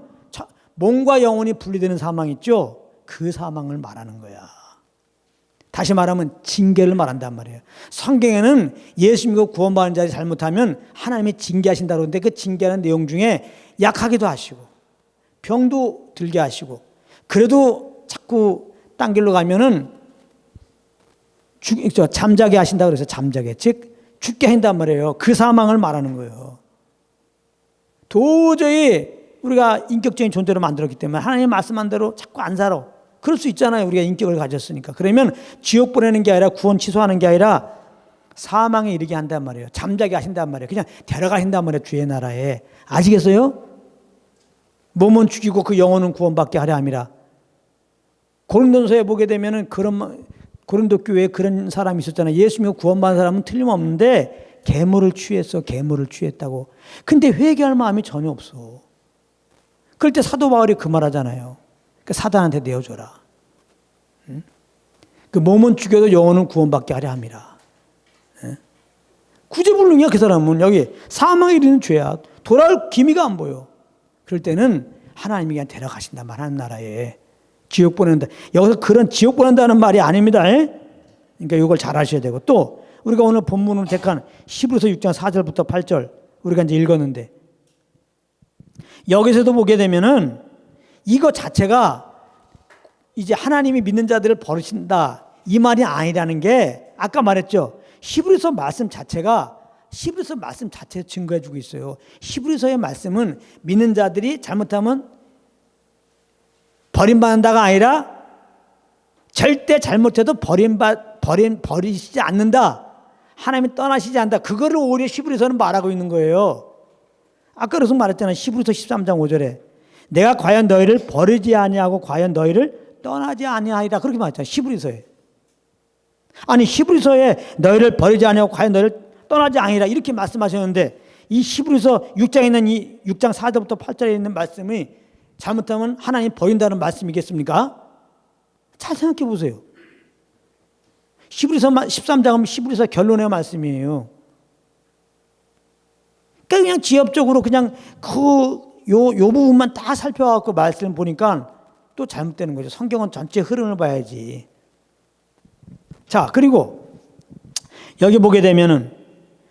몸과 영혼이 분리되는 사망 있죠? 그 사망을 말하는 거야. 다시 말하면 징계를 말한단 말이에요. 성경에는 예수 믿고 구원받은 자들이 잘못하면 하나님이 징계하신다고 하는데 그 징계하는 내용 중에 약하기도 하시고 병도 들게 하시고, 그래도 자꾸 딴 길로 가면은 잠자게 하신다고 그래서 잠자게, 즉 죽게 한단 말이에요. 그 사망을 말하는 거예요. 도저히 우리가 인격적인 존재로 만들었기 때문에 하나님 말씀한 대로 자꾸 안 살아. 그럴 수 있잖아요. 우리가 인격을 가졌으니까. 그러면 지옥 보내는 게 아니라, 구원 취소하는 게 아니라 사망에 이르게 한단 말이에요. 잠자게 하신단 말이에요. 그냥 데려가신단 말이에요. 주의 나라에. 아시겠어요? 몸은 죽이고 그 영혼은 구원받게 하려 함이라. 고린도서에 보게 되면은 고린도 교회에 그런 사람이 있었잖아요. 예수 믿고 구원받은 사람은 틀림없는데 계물을 취했다고. 근데 회개할 마음이 전혀 없어. 그럴 때 사도 바울이 그 말하잖아요. 그 사단한테 내어줘라. 응? 그 몸은 죽여도 영혼은 구원받게 하려 함이라. 응? 구제불능이야 그 사람은. 여기 사망에 이르는 죄야. 돌아올 기미가 안 보여. 그럴 때는 하나님이 그냥 데려가신단 말, 하나님 나라에. 지옥 보낸다. 여기서 그런 지옥 보낸다는 말이 아닙니다. 그러니까 이걸 잘 아셔야 되고, 또 우리가 오늘 본문으로 택한 히브리서 6장 4절부터 8절 우리가 이제 읽었는데, 여기서도 보게 되면은 이거 자체가 이제 하나님이 믿는 자들을 버리신다 이 말이 아니라는 게, 아까 말했죠. 히브리서 말씀 자체가 증거해 주고 있어요. 히브리서의 말씀은 믿는 자들이 잘못하면 버림받는다가 아니라 절대 잘못해도 버리시지 않는다. 하나님이 떠나시지 않는다. 그거를 오히려 히브리서는 말하고 있는 거예요. 아까 그래서 말했잖아요. 히브리서 13장 5절에 내가 과연 너희를 버리지 아니하고 과연 너희를 떠나지 아니하리라. 그렇게 말했잖아요. 히브리서에. 아니 히브리서에 너희를 버리지 아니하고 과연 너희를 떠나지 아니하리라 이렇게 말씀하셨는데, 이 히브리서 6장에 있는 이 6장 4절부터 8절에 있는 말씀이 잘못하면 하나님 버린다는 말씀이겠습니까? 잘 생각해 보세요. 히브리서 13장은 히브리서 결론의 말씀이에요. 그러니까 그냥 지엽적으로 그냥 요 부분만 다 살펴갖고 말씀을 보니까 또 잘못되는 거죠. 성경은 전체 흐름을 봐야지. 자, 그리고 여기 보게 되면은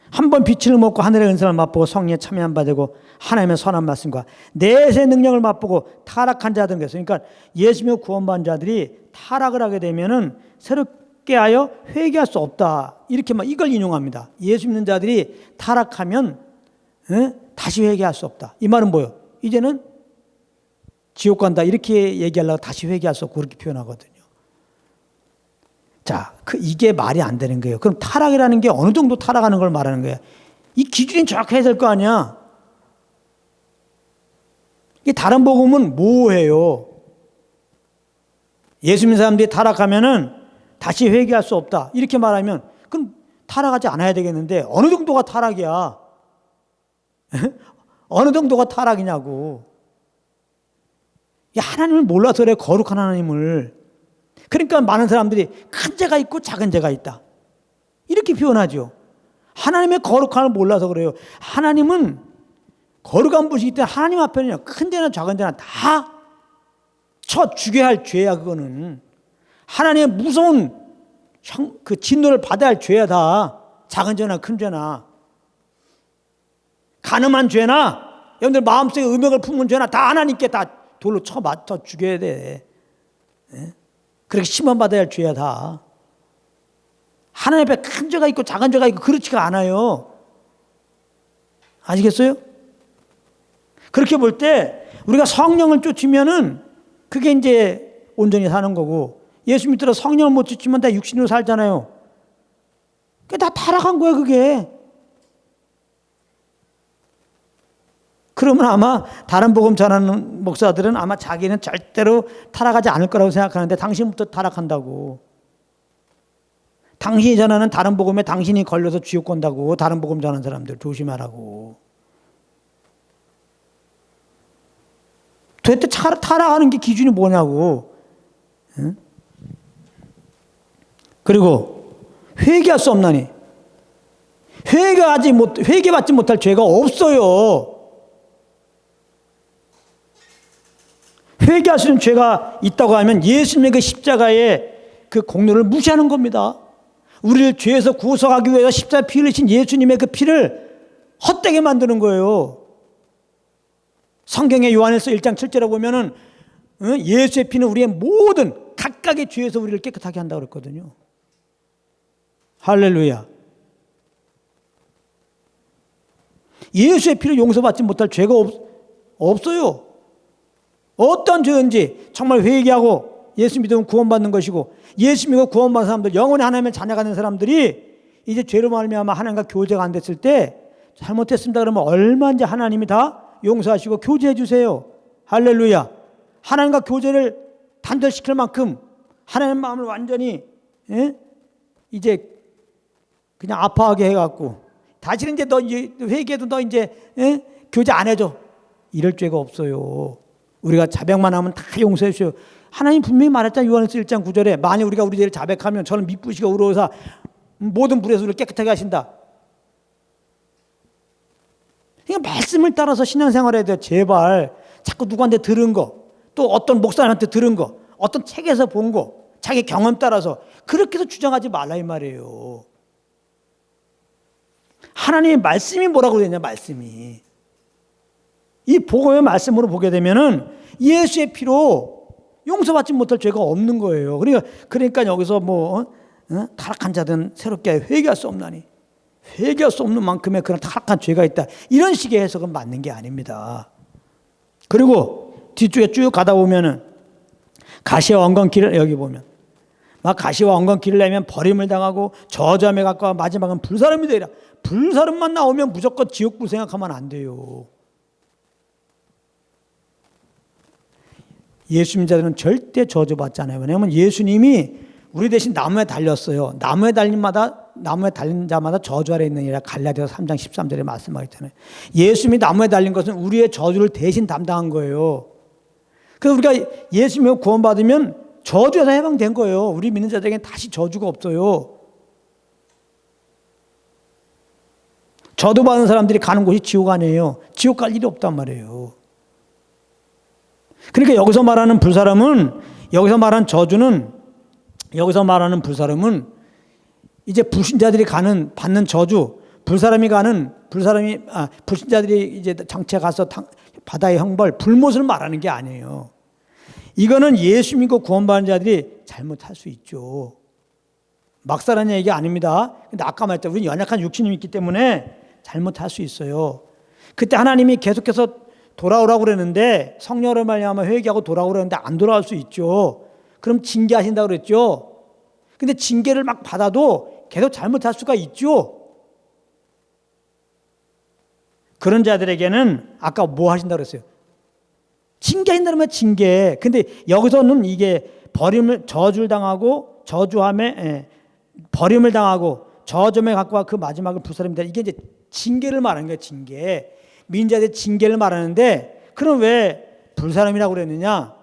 한번 빛을 먹고 하늘의 은사를 맛보고 성령에 참여한 바 되고 하나님의 선한 말씀과 내세 능력을 맛보고 타락한 자들은 그랬어요. 그러니까 예수 믿고 구원받은 자들이 타락을 하게 되면은 새롭게 하여 회개할 수 없다. 이렇게 막 이걸 인용합니다. 예수 믿는 자들이 타락하면 다시 회개할 수 없다. 이 말은 뭐예요? 이제는 지옥 간다. 이렇게 얘기하려고 다시 회개할 수 없고 그렇게 표현하거든요. 자, 이게 말이 안 되는 거예요. 그럼 타락이라는 게 어느 정도 타락하는 걸 말하는 거야. 이 기준이 정확해야 될 거 아니야. 이 다른 복음은 모호해요. 예수 믿는 사람들이 타락하면은 다시 회개할 수 없다. 이렇게 말하면 그럼 타락하지 않아야 되겠는데 어느 정도가 타락이야? 어느 정도가 타락이냐고. 하나님을 몰라서 그래, 거룩한 하나님을. 그러니까 많은 사람들이 큰 죄가 있고 작은 죄가 있다. 이렇게 표현하죠. 하나님의 거룩함을 몰라서 그래요. 하나님은 거룩한 분이기 때문에 하나님 앞에는 큰 죄나 작은 죄나 다 쳐 죽여야 할 죄야, 그거는. 하나님의 무서운 그 진노를 받아야 할 죄야, 다. 작은 죄나 큰 죄나. 간음한 죄나 여러분들 마음속에 음욕을 품은 죄나 다 하나님께 다 돌로 쳐 맞춰 죽여야 돼. 그렇게 심판받아야 할 죄야, 다. 하나님 앞에 큰 죄가 있고 작은 죄가 있고 그렇지가 않아요. 아시겠어요? 그렇게 볼 때 우리가 성령을 쫓으면은 그게 이제 온전히 사는 거고, 예수 믿더라 성령을 못 쫓으면 다 육신으로 살잖아요. 그게 다 타락한 거야, 그게. 그러면 아마 다른 복음 전하는 목사들은 아마 자기는 절대로 타락하지 않을 거라고 생각하는데 당신부터 타락한다고. 당신이 전하는 다른 복음에 당신이 걸려서 지옥 간다고. 다른 복음 전하는 사람들 조심하라고. 도대체 타락하는 게 기준이 뭐냐고. 응? 그리고 회개할 수 없나니. 회개받지 못할 죄가 없어요. 회개할 수 있는 죄가 있다고 하면 예수님의 그 십자가의 그 공로를 무시하는 겁니다. 우리를 죄에서 구속하기 위해서 십자가에 피 흘리신 예수님의 그 피를 헛되게 만드는 거예요. 성경의 요한일서 1장 7절에 보면은 예수의 피는 우리의 모든 각각의 죄에서 우리를 깨끗하게 한다고 그랬거든요. 할렐루야. 예수의 피를 용서받지 못할 죄가 없어요. 어떤 죄인지 정말 회개하고 예수 믿으면 구원받는 것이고, 예수 믿고 구원받은 사람들, 영원히 하나님의 자녀가 된 사람들이 이제 죄로 말미암아 하나님과 교제가 안 됐을 때 잘못했습니다 그러면 얼마든지 하나님이 다 용서하시고 교제해 주세요. 할렐루야. 하나님과 교제를 단절시킬 만큼 하나님의 마음을 완전히 이제 그냥 아파하게 해갖고 다시는 이제 너 회개해도 너 이제 교제 안 해줘. 이럴 죄가 없어요. 우리가 자백만 하면 다 용서해 주셔요. 하나님 분명히 말했잖아요. 요한일서 1장 9절에 만일 우리가 우리 죄를 자백하면 저는 미쁘시고 의로우사 모든 불에서 우리를 깨끗하게 하신다. 그러니까 말씀을 따라서 신앙생활을 해야 돼요. 제발 자꾸 누구한테 들은 거, 또 어떤 목사님한테 들은 거, 어떤 책에서 본 거, 자기 경험 따라서 그렇게 해서 주장하지 말라 이 말이에요. 하나님의 말씀이 뭐라고 되냐, 말씀이. 이 복음의 말씀으로 보게 되면은 예수의 피로 용서받지 못할 죄가 없는 거예요. 그러니까 여기서 타락한 자들은 새롭게 회개할 수 없나니, 회개할 수 없는 만큼의 그런 타락한 죄가 있다. 이런 식의 해석은 맞는 게 아닙니다. 그리고 뒤쪽에 쭉 가다 보면은 가시와 엉겅퀴를, 여기 보면 막 가시와 엉겅퀴를 내면 버림을 당하고 저주함에 가까워 마지막은 불사름이 되리라. 불사름만 나오면 무조건 지옥불 생각하면 안 돼요. 예수 믿는 자들은 절대 저주받지 않아요. 왜냐하면 예수님이 우리 대신 나무에 달렸어요. 나무에 달린 자마다 저주 아래 있느니라. 갈라디아서 3장 13절에 말씀하셨잖아요. 예수님이 나무에 달린 것은 우리의 저주를 대신 담당한 거예요. 그래서 우리가 예수 믿고 구원받으면 저주에서 해방된 거예요. 우리 믿는 자들에게는 다시 저주가 없어요. 저주받은 사람들이 가는 곳이 지옥 아니에요. 지옥 갈 일이 없단 말이에요. 그러니까 여기서 말하는 불사람은, 여기서 말하는 저주는, 여기서 말하는 불사람은 이제 불신자들이 받는 저주, 불신자들이 이제 정체 가서 바다의 형벌, 불못을 말하는 게 아니에요. 이거는 예수 믿고 구원받은 자들이 잘못할 수 있죠. 막사라는 얘기 아닙니다. 근데 아까 말했죠. 우리는 연약한 육신이 있기 때문에 잘못할 수 있어요. 그때 하나님이 계속해서 돌아오라고 그랬는데, 성령으로 말미암아 회개하고 돌아오라고 그랬는데 안 돌아올 수 있죠. 그럼 징계하신다고 그랬죠. 근데 징계를 막 받아도 계속 잘못할 수가 있죠. 그런 자들에게는 아까 뭐 하신다고 그랬어요? 징계하신다는 말 징계. 근데 여기서는 이게 저주를 당하고, 버림을 당하고 저점에 갖고 와 그 마지막을 불사릅니다. 이게 이제 징계를 말하는 거예요. 징계. 민자들의 징계를 말하는데, 그럼 왜 불사람이라고 그랬느냐?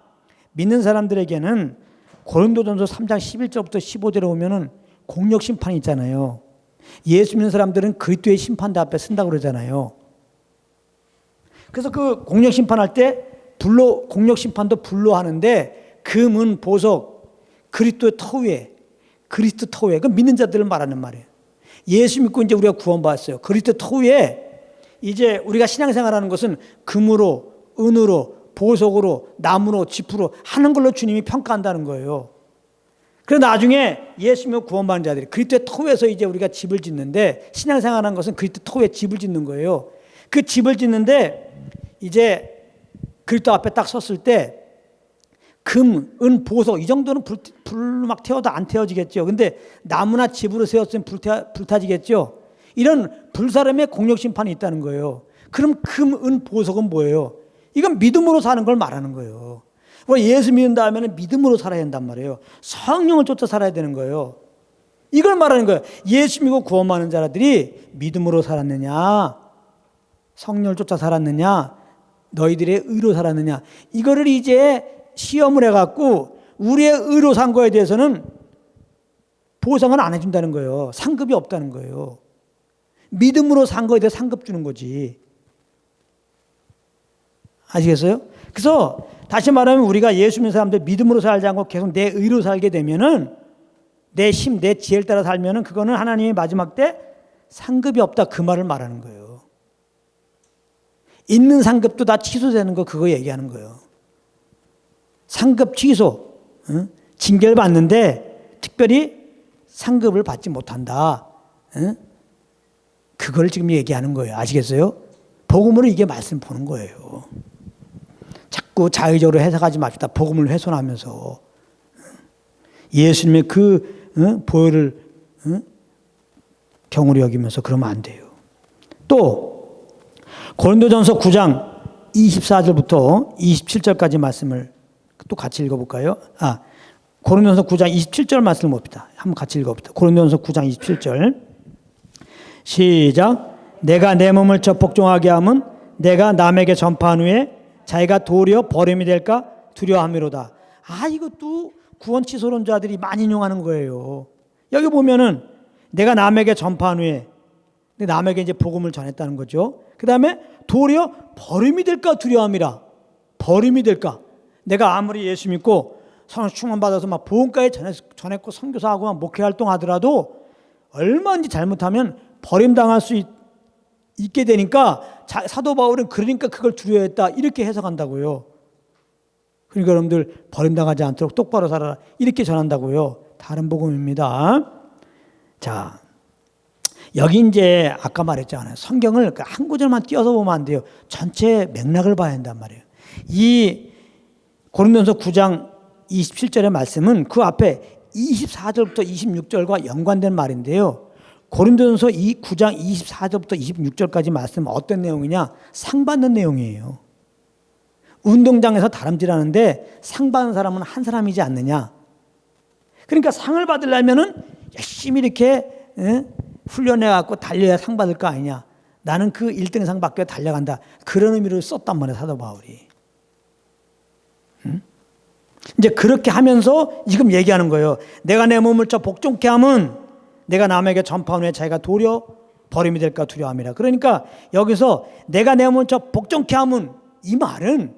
믿는 사람들에게는 고린도전서 3장 11절부터 15절에 오면은 공역 심판이 있잖아요. 예수 믿는 사람들은 그리스도의 심판대 앞에 쓴다고 그러잖아요. 그래서 그 공역 심판할 때 공역 심판도 불로 하는데, 금은 보석, 그리스도의 터 위에, 그리스도 터 위에, 그 믿는 자들을 말하는 말이에요. 예수 믿고 이제 우리가 구원받았어요. 그리스도 터 위에 이제 우리가 신앙생활하는 것은 금으로, 은으로, 보석으로, 나무로, 짚으로 하는 걸로 주님이 평가한다는 거예요. 그래서 나중에 예수 믿고 구원받은 자들이 그리스도의 터 위에서 이제 우리가 집을 짓는데, 신앙생활하는 것은 그리스도 터 위에 집을 짓는 거예요. 그 집을 짓는데 이제 그리스도 앞에 딱 섰을 때 금, 은, 보석 이 정도는 불로 막 태워도 안 태워지겠죠. 근데 나무나 집으로 세웠으면 불타지겠죠. 이런 불사람의 공역 심판이 있다는 거예요. 그럼 금, 은, 보석은 뭐예요? 이건 믿음으로 사는 걸 말하는 거예요. 우리가 예수 믿는 다음에는 믿음으로 살아야 한단 말이에요. 성령을 쫓아 살아야 되는 거예요. 이걸 말하는 거예요. 예수 믿고 구원받는 자들이 믿음으로 살았느냐, 성령을 쫓아 살았느냐, 너희들의 의로 살았느냐, 이거를 이제 시험을 해갖고 우리의 의로 산 거에 대해서는 보상을 안 해준다는 거예요. 상급이 없다는 거예요. 믿음으로 산 거에 대해 상급 주는 거지. 아시겠어요? 그래서 다시 말하면 우리가 예수 믿는 사람들 믿음으로 살지 않고 계속 내 의로 살게 되면은, 내 힘, 내 지혜를 따라 살면은 그거는 하나님이 마지막 때 상급이 없다, 그 말을 말하는 거예요. 있는 상급도 다 취소되는 거, 그거 얘기하는 거예요. 상급 취소, 징계를 받는데 특별히 상급을 받지 못한다. 그걸 지금 얘기하는 거예요. 아시겠어요? 복음으로 이게 말씀 보는 거예요. 자꾸 자의적으로 해석하지 맙시다. 복음을 훼손하면서 예수님의 그 보혈을 경홀히 여기면서 그러면 안 돼요. 또 고린도전서 9장 24절부터 27절까지 말씀을 또 같이 읽어볼까요? 고린도전서 9장 27절 말씀을 봅시다. 한번 같이 읽어봅시다. 고린도전서 9장 27절 시작. 내가 내 몸을 저 복종하게 함은 내가 남에게 전파한 후에 자기가 도리어 버림이 될까 두려워함이로다. 이것도 구원 취소론자들이 많이 인용하는 거예요. 여기 보면은 내가 남에게 전파한 후에, 남에게 이제 복음을 전했다는 거죠. 그 다음에 도리어 버림이 될까 두려워함이라. 버림이 될까. 내가 아무리 예수 믿고 성령 충만 받아서 막 복음까지 전했고 선교사하고 막 목회 활동하더라도 얼마든지 잘못하면 버림당할 수 있게 되니까 사도 바울은 그러니까 그걸 두려워했다, 이렇게 해석한다고요. 그러니까 여러분들 버림당하지 않도록 똑바로 살아라, 이렇게 전한다고요. 다른 복음입니다. 자, 여기 이제 아까 말했잖아요. 성경을 한 구절만 띄어서 보면 안 돼요. 전체 맥락을 봐야 한단 말이에요. 이 고린도전서 9장 27절의 말씀은 그 앞에 24절부터 26절과 연관된 말인데요. 고린도전서 9장 24절부터 26절까지 말씀은 어떤 내용이냐? 상 받는 내용이에요. 운동장에서 다름질하는데 상 받는 사람은 한 사람이지 않느냐? 그러니까 상을 받으려면은 열심히 이렇게 훈련해갖고 달려야 상 받을 거 아니냐? 나는 그 1등 상 받기 위해 달려간다. 그런 의미로 썼단 말이에요, 사도 바울이. 이제 그렇게 하면서 지금 얘기하는 거예요. 내가 내 몸을 저 복종케 함은 내가 남에게 전파한 후에 자기가 도리어 버림이 될까 두려워함이라. 그러니까 여기서 내가 내 몸을 복종케 함은, 이 말은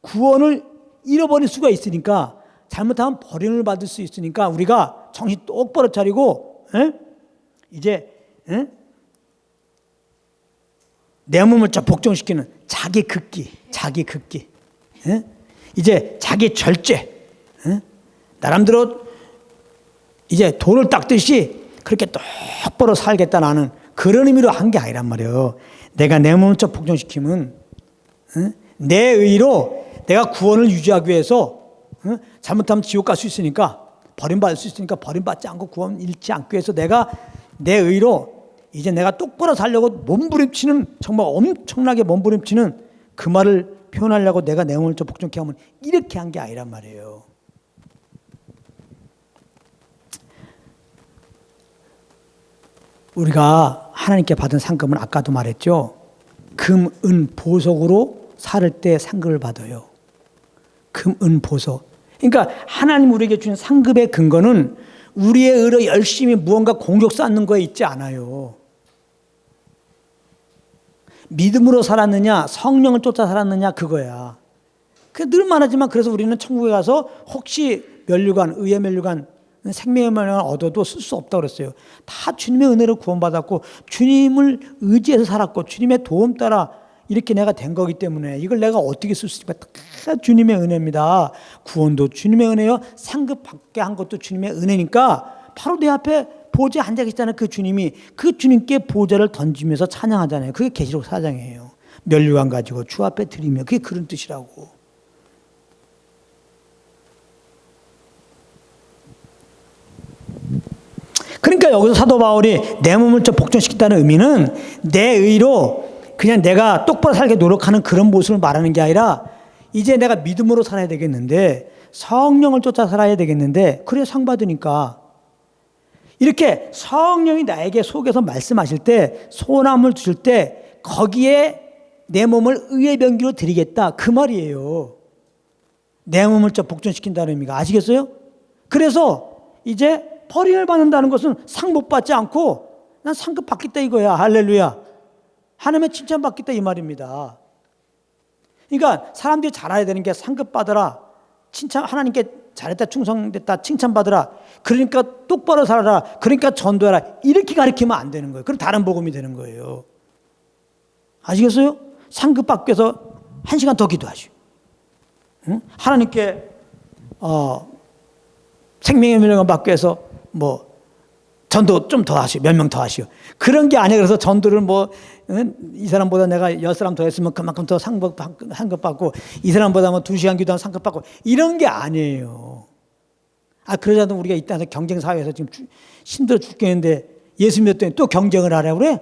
구원을 잃어버릴 수가 있으니까, 잘못하면 버림을 받을 수 있으니까 우리가 정신 똑바로 차리고 이제 내 몸을 복종시키는 자기 극기, 이제 자기 절제, 나름대로 이제 돌을 닦듯이 그렇게 똑바로 살겠다, 나는 그런 의미로 한 게 아니란 말이에요. 내가 내 몸을 복종시키면 내 의로 내가 구원을 유지하기 위해서, 잘못하면 지옥 갈 수 있으니까, 버림받을 수 있으니까 버림받지 않고 구원 잃지 않기 위해서 내가 내 의로 이제 내가 똑바로 살려고 몸부림치는, 정말 엄청나게 몸부림치는 그 말을 표현하려고 내가 내 몸을 복종케 하면, 이렇게 한 게 아니란 말이에요. 우리가 하나님께 받은 상급은 아까도 말했죠. 금, 은, 보석으로 살을 때 상급을 받아요. 금, 은, 보석. 그러니까 하나님 우리에게 주는 상급의 근거는 우리의 의로 열심히 무언가 공적 쌓는 거에 있지 않아요. 믿음으로 살았느냐, 성령을 쫓아 살았느냐, 그거야. 늘 말하지만, 그래서 우리는 천국에 가서 혹시 면류관, 의의 면류관, 생명의 면류관 얻어도 쓸 수 없다고 그랬어요. 다 주님의 은혜로 구원받았고 주님을 의지해서 살았고 주님의 도움 따라 이렇게 내가 된 거기 때문에 이걸 내가 어떻게 쓸 수 있을까? 다 주님의 은혜입니다. 구원도 주님의 은혜요, 상급 받게 한 것도 주님의 은혜니까, 바로 내 앞에 보좌에 앉아 계시잖아요. 그 주님이, 그 주님께 보좌를 던지면서 찬양하잖아요. 그게 계시록 4장이에요. 면류관 가지고 주 앞에 드리며, 그게 그런 뜻이라고. 그러니까 여기서 사도 바울이 내 몸을 복종시켰다는 의미는 내 의로 그냥 내가 똑바로 살게 노력하는 그런 모습을 말하는 게 아니라, 이제 내가 믿음으로 살아야 되겠는데, 성령을 쫓아 살아야 되겠는데, 그래야 상 받으니까. 이렇게 성령이 나에게 속에서 말씀하실 때, 소원함을 주실 때 거기에 내 몸을 의의 병기로 드리겠다, 그 말이에요. 내 몸을 복종시킨다는 의미가, 아시겠어요? 그래서 이제 버림을 받는다는 것은 상 못 받지 않고 난 상급 받겠다 이거야. 할렐루야. 하나님의 칭찬 받겠다 이 말입니다. 그러니까 사람들이 잘 알아야 되는 게, 상급 받으라, 칭찬, 하나님께 잘했다, 충성됐다, 칭찬 받으라, 그러니까 똑바로 살아라, 그러니까 전도해라, 이렇게 가르치면 안 되는 거예요. 그럼 다른 복음이 되는 거예요. 아시겠어요? 상급 받기 위해서 1시간 더 기도하시오. 응? 하나님께 생명의 명령을 받기 위해서 전도 좀 더 하시오, 몇 명 더 하시오, 그런 게 아니에요. 그래서 전도를 이 사람보다 내가 10사람 더 했으면 그만큼 더 상급 받고, 이 사람보다 2시간 기도하면 상급 받고, 이런 게 아니에요. 그러자도 우리가 이 땅에서 경쟁 사회에서 지금 힘들어 죽겠는데 예수 믿었더니 또 경쟁을 하라고 그래?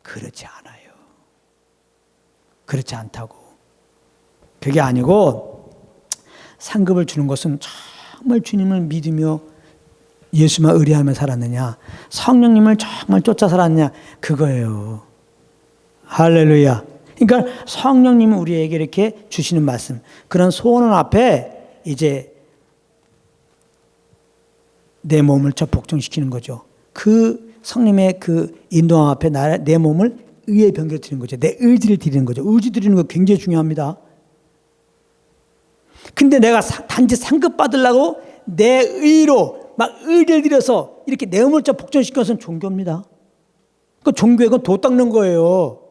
그렇지 않아요. 그렇지 않다고. 그게 아니고, 상급을 주는 것은 정말 주님을 믿으며 예수만 의뢰하며 살았느냐, 성령님을 정말 쫓아 살았느냐, 그거예요. 할렐루야. 그러니까 성령님이 우리에게 이렇게 주시는 말씀, 그런 소원 앞에 이제 내 몸을 복종시키는 거죠. 그 성령의 그 인도함 앞에 내 몸을 의의 병기로 드리는 거죠. 내 의지를 드리는 거죠. 의지 드리는 거 굉장히 중요합니다. 근데 내가 단지 상급 받으려고 내 의로 막 의를 들여서 이렇게 내 몸을 복종시킨 것은 종교입니다. 그 종교의 건 도 닦는 거예요.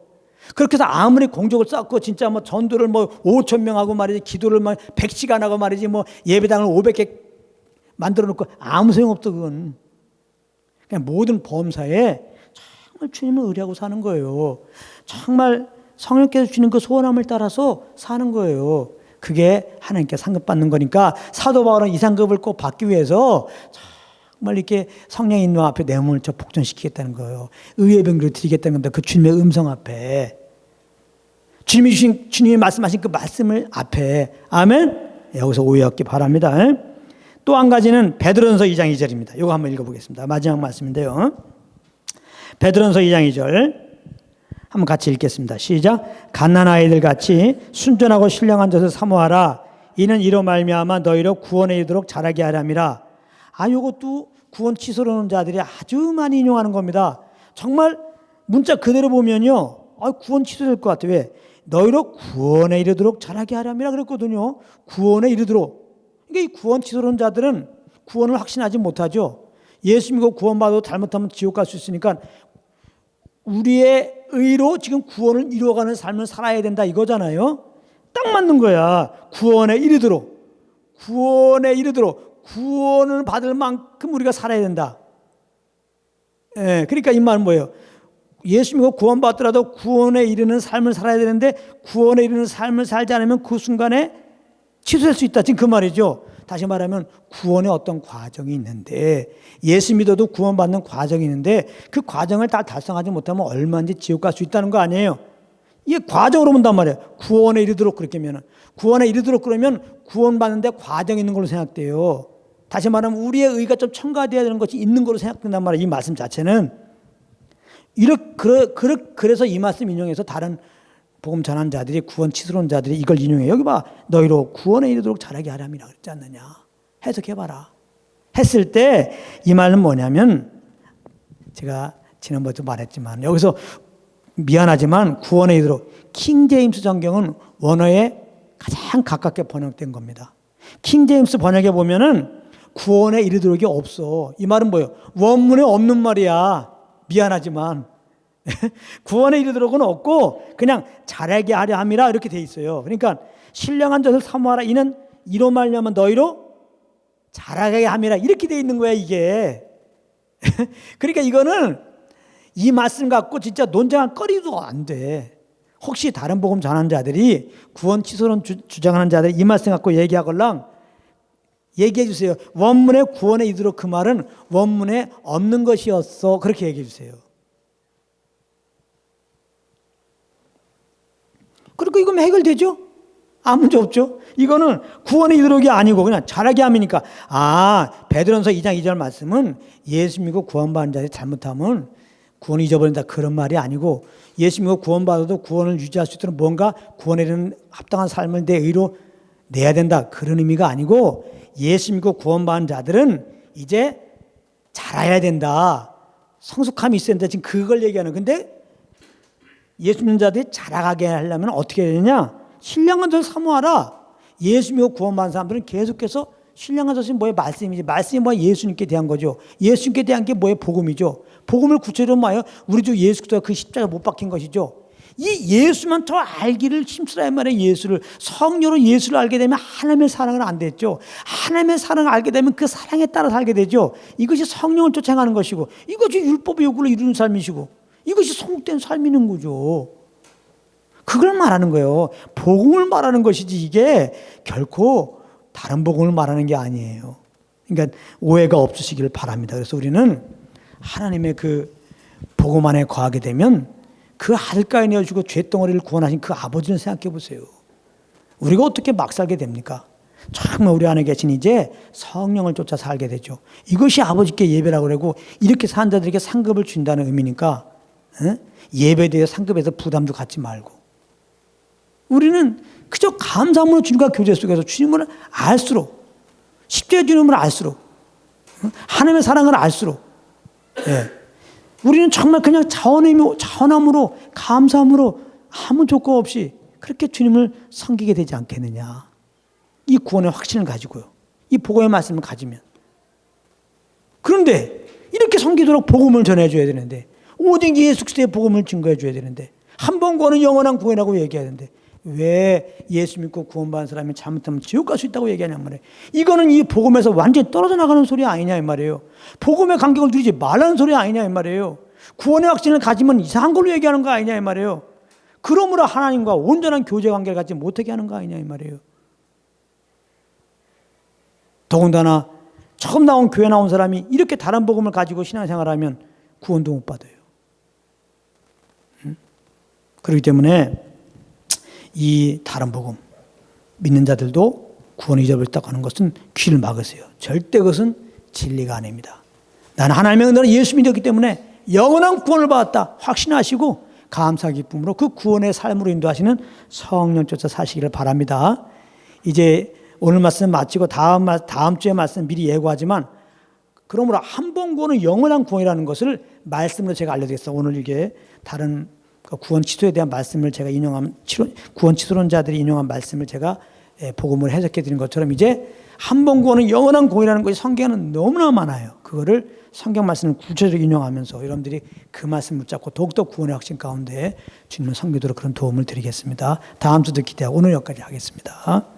그렇게 해서 아무리 공적을 쌓고 진짜 전도를 5,000명 하고 말이지, 기도를 100시간 하고 말이지, 예배당을 500개 만들어 놓고 아무 소용없어. 그건 그냥 모든 범사에 정말 주님을 의뢰하고 사는 거예요. 정말 성령께서 주는 그 소원함을 따라서 사는 거예요. 그게 하나님께 상급 받는 거니까, 사도 바울은 이 상급을 꼭 받기 위해서 정말 이렇게 성령의 인도 앞에 내 몸을 복종시키겠다는 거예요. 의의 병기로 드리겠다는 겁니다. 그 주님의 음성 앞에, 주님이 말씀하신 그 말씀을 앞에. 아멘. 여기서 오해 없기 바랍니다. 또 한 가지는 베드로전서 2장 2절입니다. 이거 한번 읽어보겠습니다. 마지막 말씀인데요. 베드로전서 2장 2절 한번 같이 읽겠습니다. 시작. 갓난 아이들 같이 순전하고 신령한 것을 사모하라. 이는 이로 말미암아 너희로 구원에 이르도록 자라게 하람이라. 이것도 구원 취소하는 자들이 아주 많이 인용하는 겁니다. 정말 문자 그대로 보면요. 구원 취소될 것 같아. 왜? 너희로 구원에 이르도록 잘하게 하렴이라 그랬거든요. 구원에 이르도록. 그러니까 이 구원 취소한 자들은 구원을 확신하지 못하죠. 예수 믿고 구원받아도 잘못하면 지옥 갈 수 있으니까 우리의 의로 지금 구원을 이루어가는 삶을 살아야 된다 이거잖아요. 딱 맞는 거야. 구원에 이르도록. 구원에 이르도록. 구원을 받을 만큼 우리가 살아야 된다. 예, 그러니까 이 말은 뭐예요? 예수 믿고 구원받더라도 구원에 이르는 삶을 살아야 되는데 구원에 이르는 삶을 살지 않으면 그 순간에 취소될 수 있다. 지금 그 말이죠. 다시 말하면 구원의 어떤 과정이 있는데 예수 믿어도 구원받는 과정이 있는데 그 과정을 다 달성하지 못하면 얼마든지 지옥 갈 수 있다는 거 아니에요. 이게 과정으로 본단 말이에요. 구원에 이르도록 그렇게 하면 구원에 이르도록 그러면 구원받는데 과정이 있는 걸로 생각돼요. 다시 말하면 우리의 의가 좀 첨가되어야 되는 것이 있는 걸로 생각된단 말이에요. 이 말씀 자체는. 그래서 이 말씀 인용해서 다른 복음 전한 자들이 구원 취소한 자들이 이걸 인용해요. 여기 봐. 너희로 구원에 이르도록 잘하게 하렴이라 그랬지 않느냐. 해석해봐라. 했을 때 이 말은 뭐냐면 제가 지난번에도 말했지만 여기서 미안하지만 구원에 이르도록 킹 제임스 정경은 원어에 가장 가깝게 번역된 겁니다. 킹 제임스 번역에 보면은 구원에 이르도록이 없어. 이 말은 뭐예요? 원문에 없는 말이야. 미안하지만 구원에 이르도록은 없고 그냥 잘하게 하려 함이라 이렇게 돼 있어요. 그러니까 신령한 것을 사모하라. 이는 이로 말미암아 너희로 잘하게 함이라 이렇게 돼 있는 거야 이게. 그러니까 이거는 이 말씀 갖고 진짜 논쟁할 거리도 안 돼. 혹시 다른 복음 전하는 자들이 구원 취소론 주장하는 자들이 이 말씀 갖고 얘기하걸랑 얘기해 주세요. 원문에 구원에 이르도록 그 말은 원문에 없는 것이었어. 그렇게 얘기해 주세요. 그리고 이거면 해결되죠? 아무 문제 없죠? 이거는 구원에 이르도록이 아니고 그냥 잘하게 함이니까 베드로전서 2장 2절 말씀은 예수 믿고 구원받은 자들이 잘못하면 구원을 잊어버린다 그런 말이 아니고 예수 믿고 구원받아도 구원을 유지할 수 있도록 뭔가 구원에 이르는 합당한 삶을 내 의로 내야 된다 그런 의미가 아니고 예수 믿고 구원받은 자들은 이제 잘해야 된다. 성숙함이 있어야 된다. 지금 그걸 얘기하는 건데 예수 믿는 자들이 자라가게 하려면 어떻게 해야 되냐? 신령한 것을 사모하라. 예수 믿고 구원받은 사람들은 계속해서 신령한 것이 뭐예요? 말씀이지. 말씀이 뭐예요? 예수님께 대한 거죠. 예수님께 대한 게 뭐예요? 복음이죠. 복음을 구체적으로 뭐예요? 우리 주 예수 그리스도가 그 십자가에 못 박힌 것이죠. 이 예수만 더 알기를 힘쓰라 말이에요. 예수를 성령으로 예수를 알게 되면 하나님의 사랑을 안 됐죠. 하나님의 사랑을 알게 되면 그 사랑에 따라 살게 되죠. 이것이 성령을 쫓아 행하는 것이고 이것이 율법의 요구를 이루는 삶이시고 이것이 성육된 삶이는 거죠. 그걸 말하는 거예요. 복음을 말하는 것이지 이게 결코 다른 복음을 말하는 게 아니에요. 그러니까 오해가 없으시기를 바랍니다. 그래서 우리는 하나님의 그 복음 안에 거하게 되면 그 아들까지 내어주고 죄덩어리를 구원하신 그 아버지를 생각해 보세요. 우리가 어떻게 막 살게 됩니까? 정말 우리 안에 계신 이제 성령을 쫓아 살게 되죠. 이것이 아버지께 예배라고 그러고 이렇게 사는 자들에게 상급을 준다는 의미니까 예배에 대해 상급에서 부담도 갖지 말고 우리는 그저 감사함으로 주님과 교제 속에서 주님을 알수록 십자가의 주님을 알수록 하나님의 사랑을 알수록 우리는 정말 그냥 자원함으로 감사함으로 아무 조건 없이 그렇게 주님을 섬기게 되지 않겠느냐. 이 구원의 확신을 가지고요. 이 복음의 말씀을 가지면. 그런데 이렇게 섬기도록 복음을 전해줘야 되는데 오직 예수 그리스도의 복음을 증거해줘야 되는데 한 번 구원은 영원한 구원이라고 얘기해야 되는데 왜 예수 믿고 구원받은 사람이 잘못하면 지옥 갈 수 있다고 얘기하냔 말이에요. 이거는 이 복음에서 완전히 떨어져 나가는 소리 아니냐 이 말이에요. 복음의 간격을 누리지 말라는 소리 아니냐 이 말이에요. 구원의 확신을 가지면 이상한 걸로 얘기하는 거 아니냐 이 말이에요. 그러므로 하나님과 온전한 교제 관계를 갖지 못하게 하는 거 아니냐 이 말이에요. 더군다나 처음 나온 교회 나온 사람이 이렇게 다른 복음을 가지고 신앙생활하면 구원도 못 받아요. 그렇기 때문에 이 다른 복음 믿는 자들도 구원을 잊어버렸다고 하는 것은 귀를 막으세요. 절대 그것은 진리가 아닙니다. 나는 하나님의 은혜로 예수 믿었기 때문에 영원한 구원을 받았다 확신하시고 감사 기쁨으로 그 구원의 삶으로 인도하시는 성령 쫓아 사시기를 바랍니다. 이제 오늘 말씀 마치고 다음 주에 말씀 미리 예고하지만 그러므로 한 번 구원은 영원한 구원이라는 것을 말씀으로 제가 알려드리겠습니다. 오늘 이게 다른 구원 취소에 대한 말씀을 제가 인용한 구원 취소론자들이 인용한 말씀을 제가 복음을 해석해 드린 것처럼 이제 한 번 구원은 영원한 구원이라는 것이 성경에는 너무나 많아요. 그거를 성경 말씀을 구체적으로 인용하면서 여러분들이 그 말씀 붙잡고 더욱더 구원의 확신 가운데 주님의 성교도로 그런 도움을 드리겠습니다. 다음 주도 기대하고 오늘 여기까지 하겠습니다.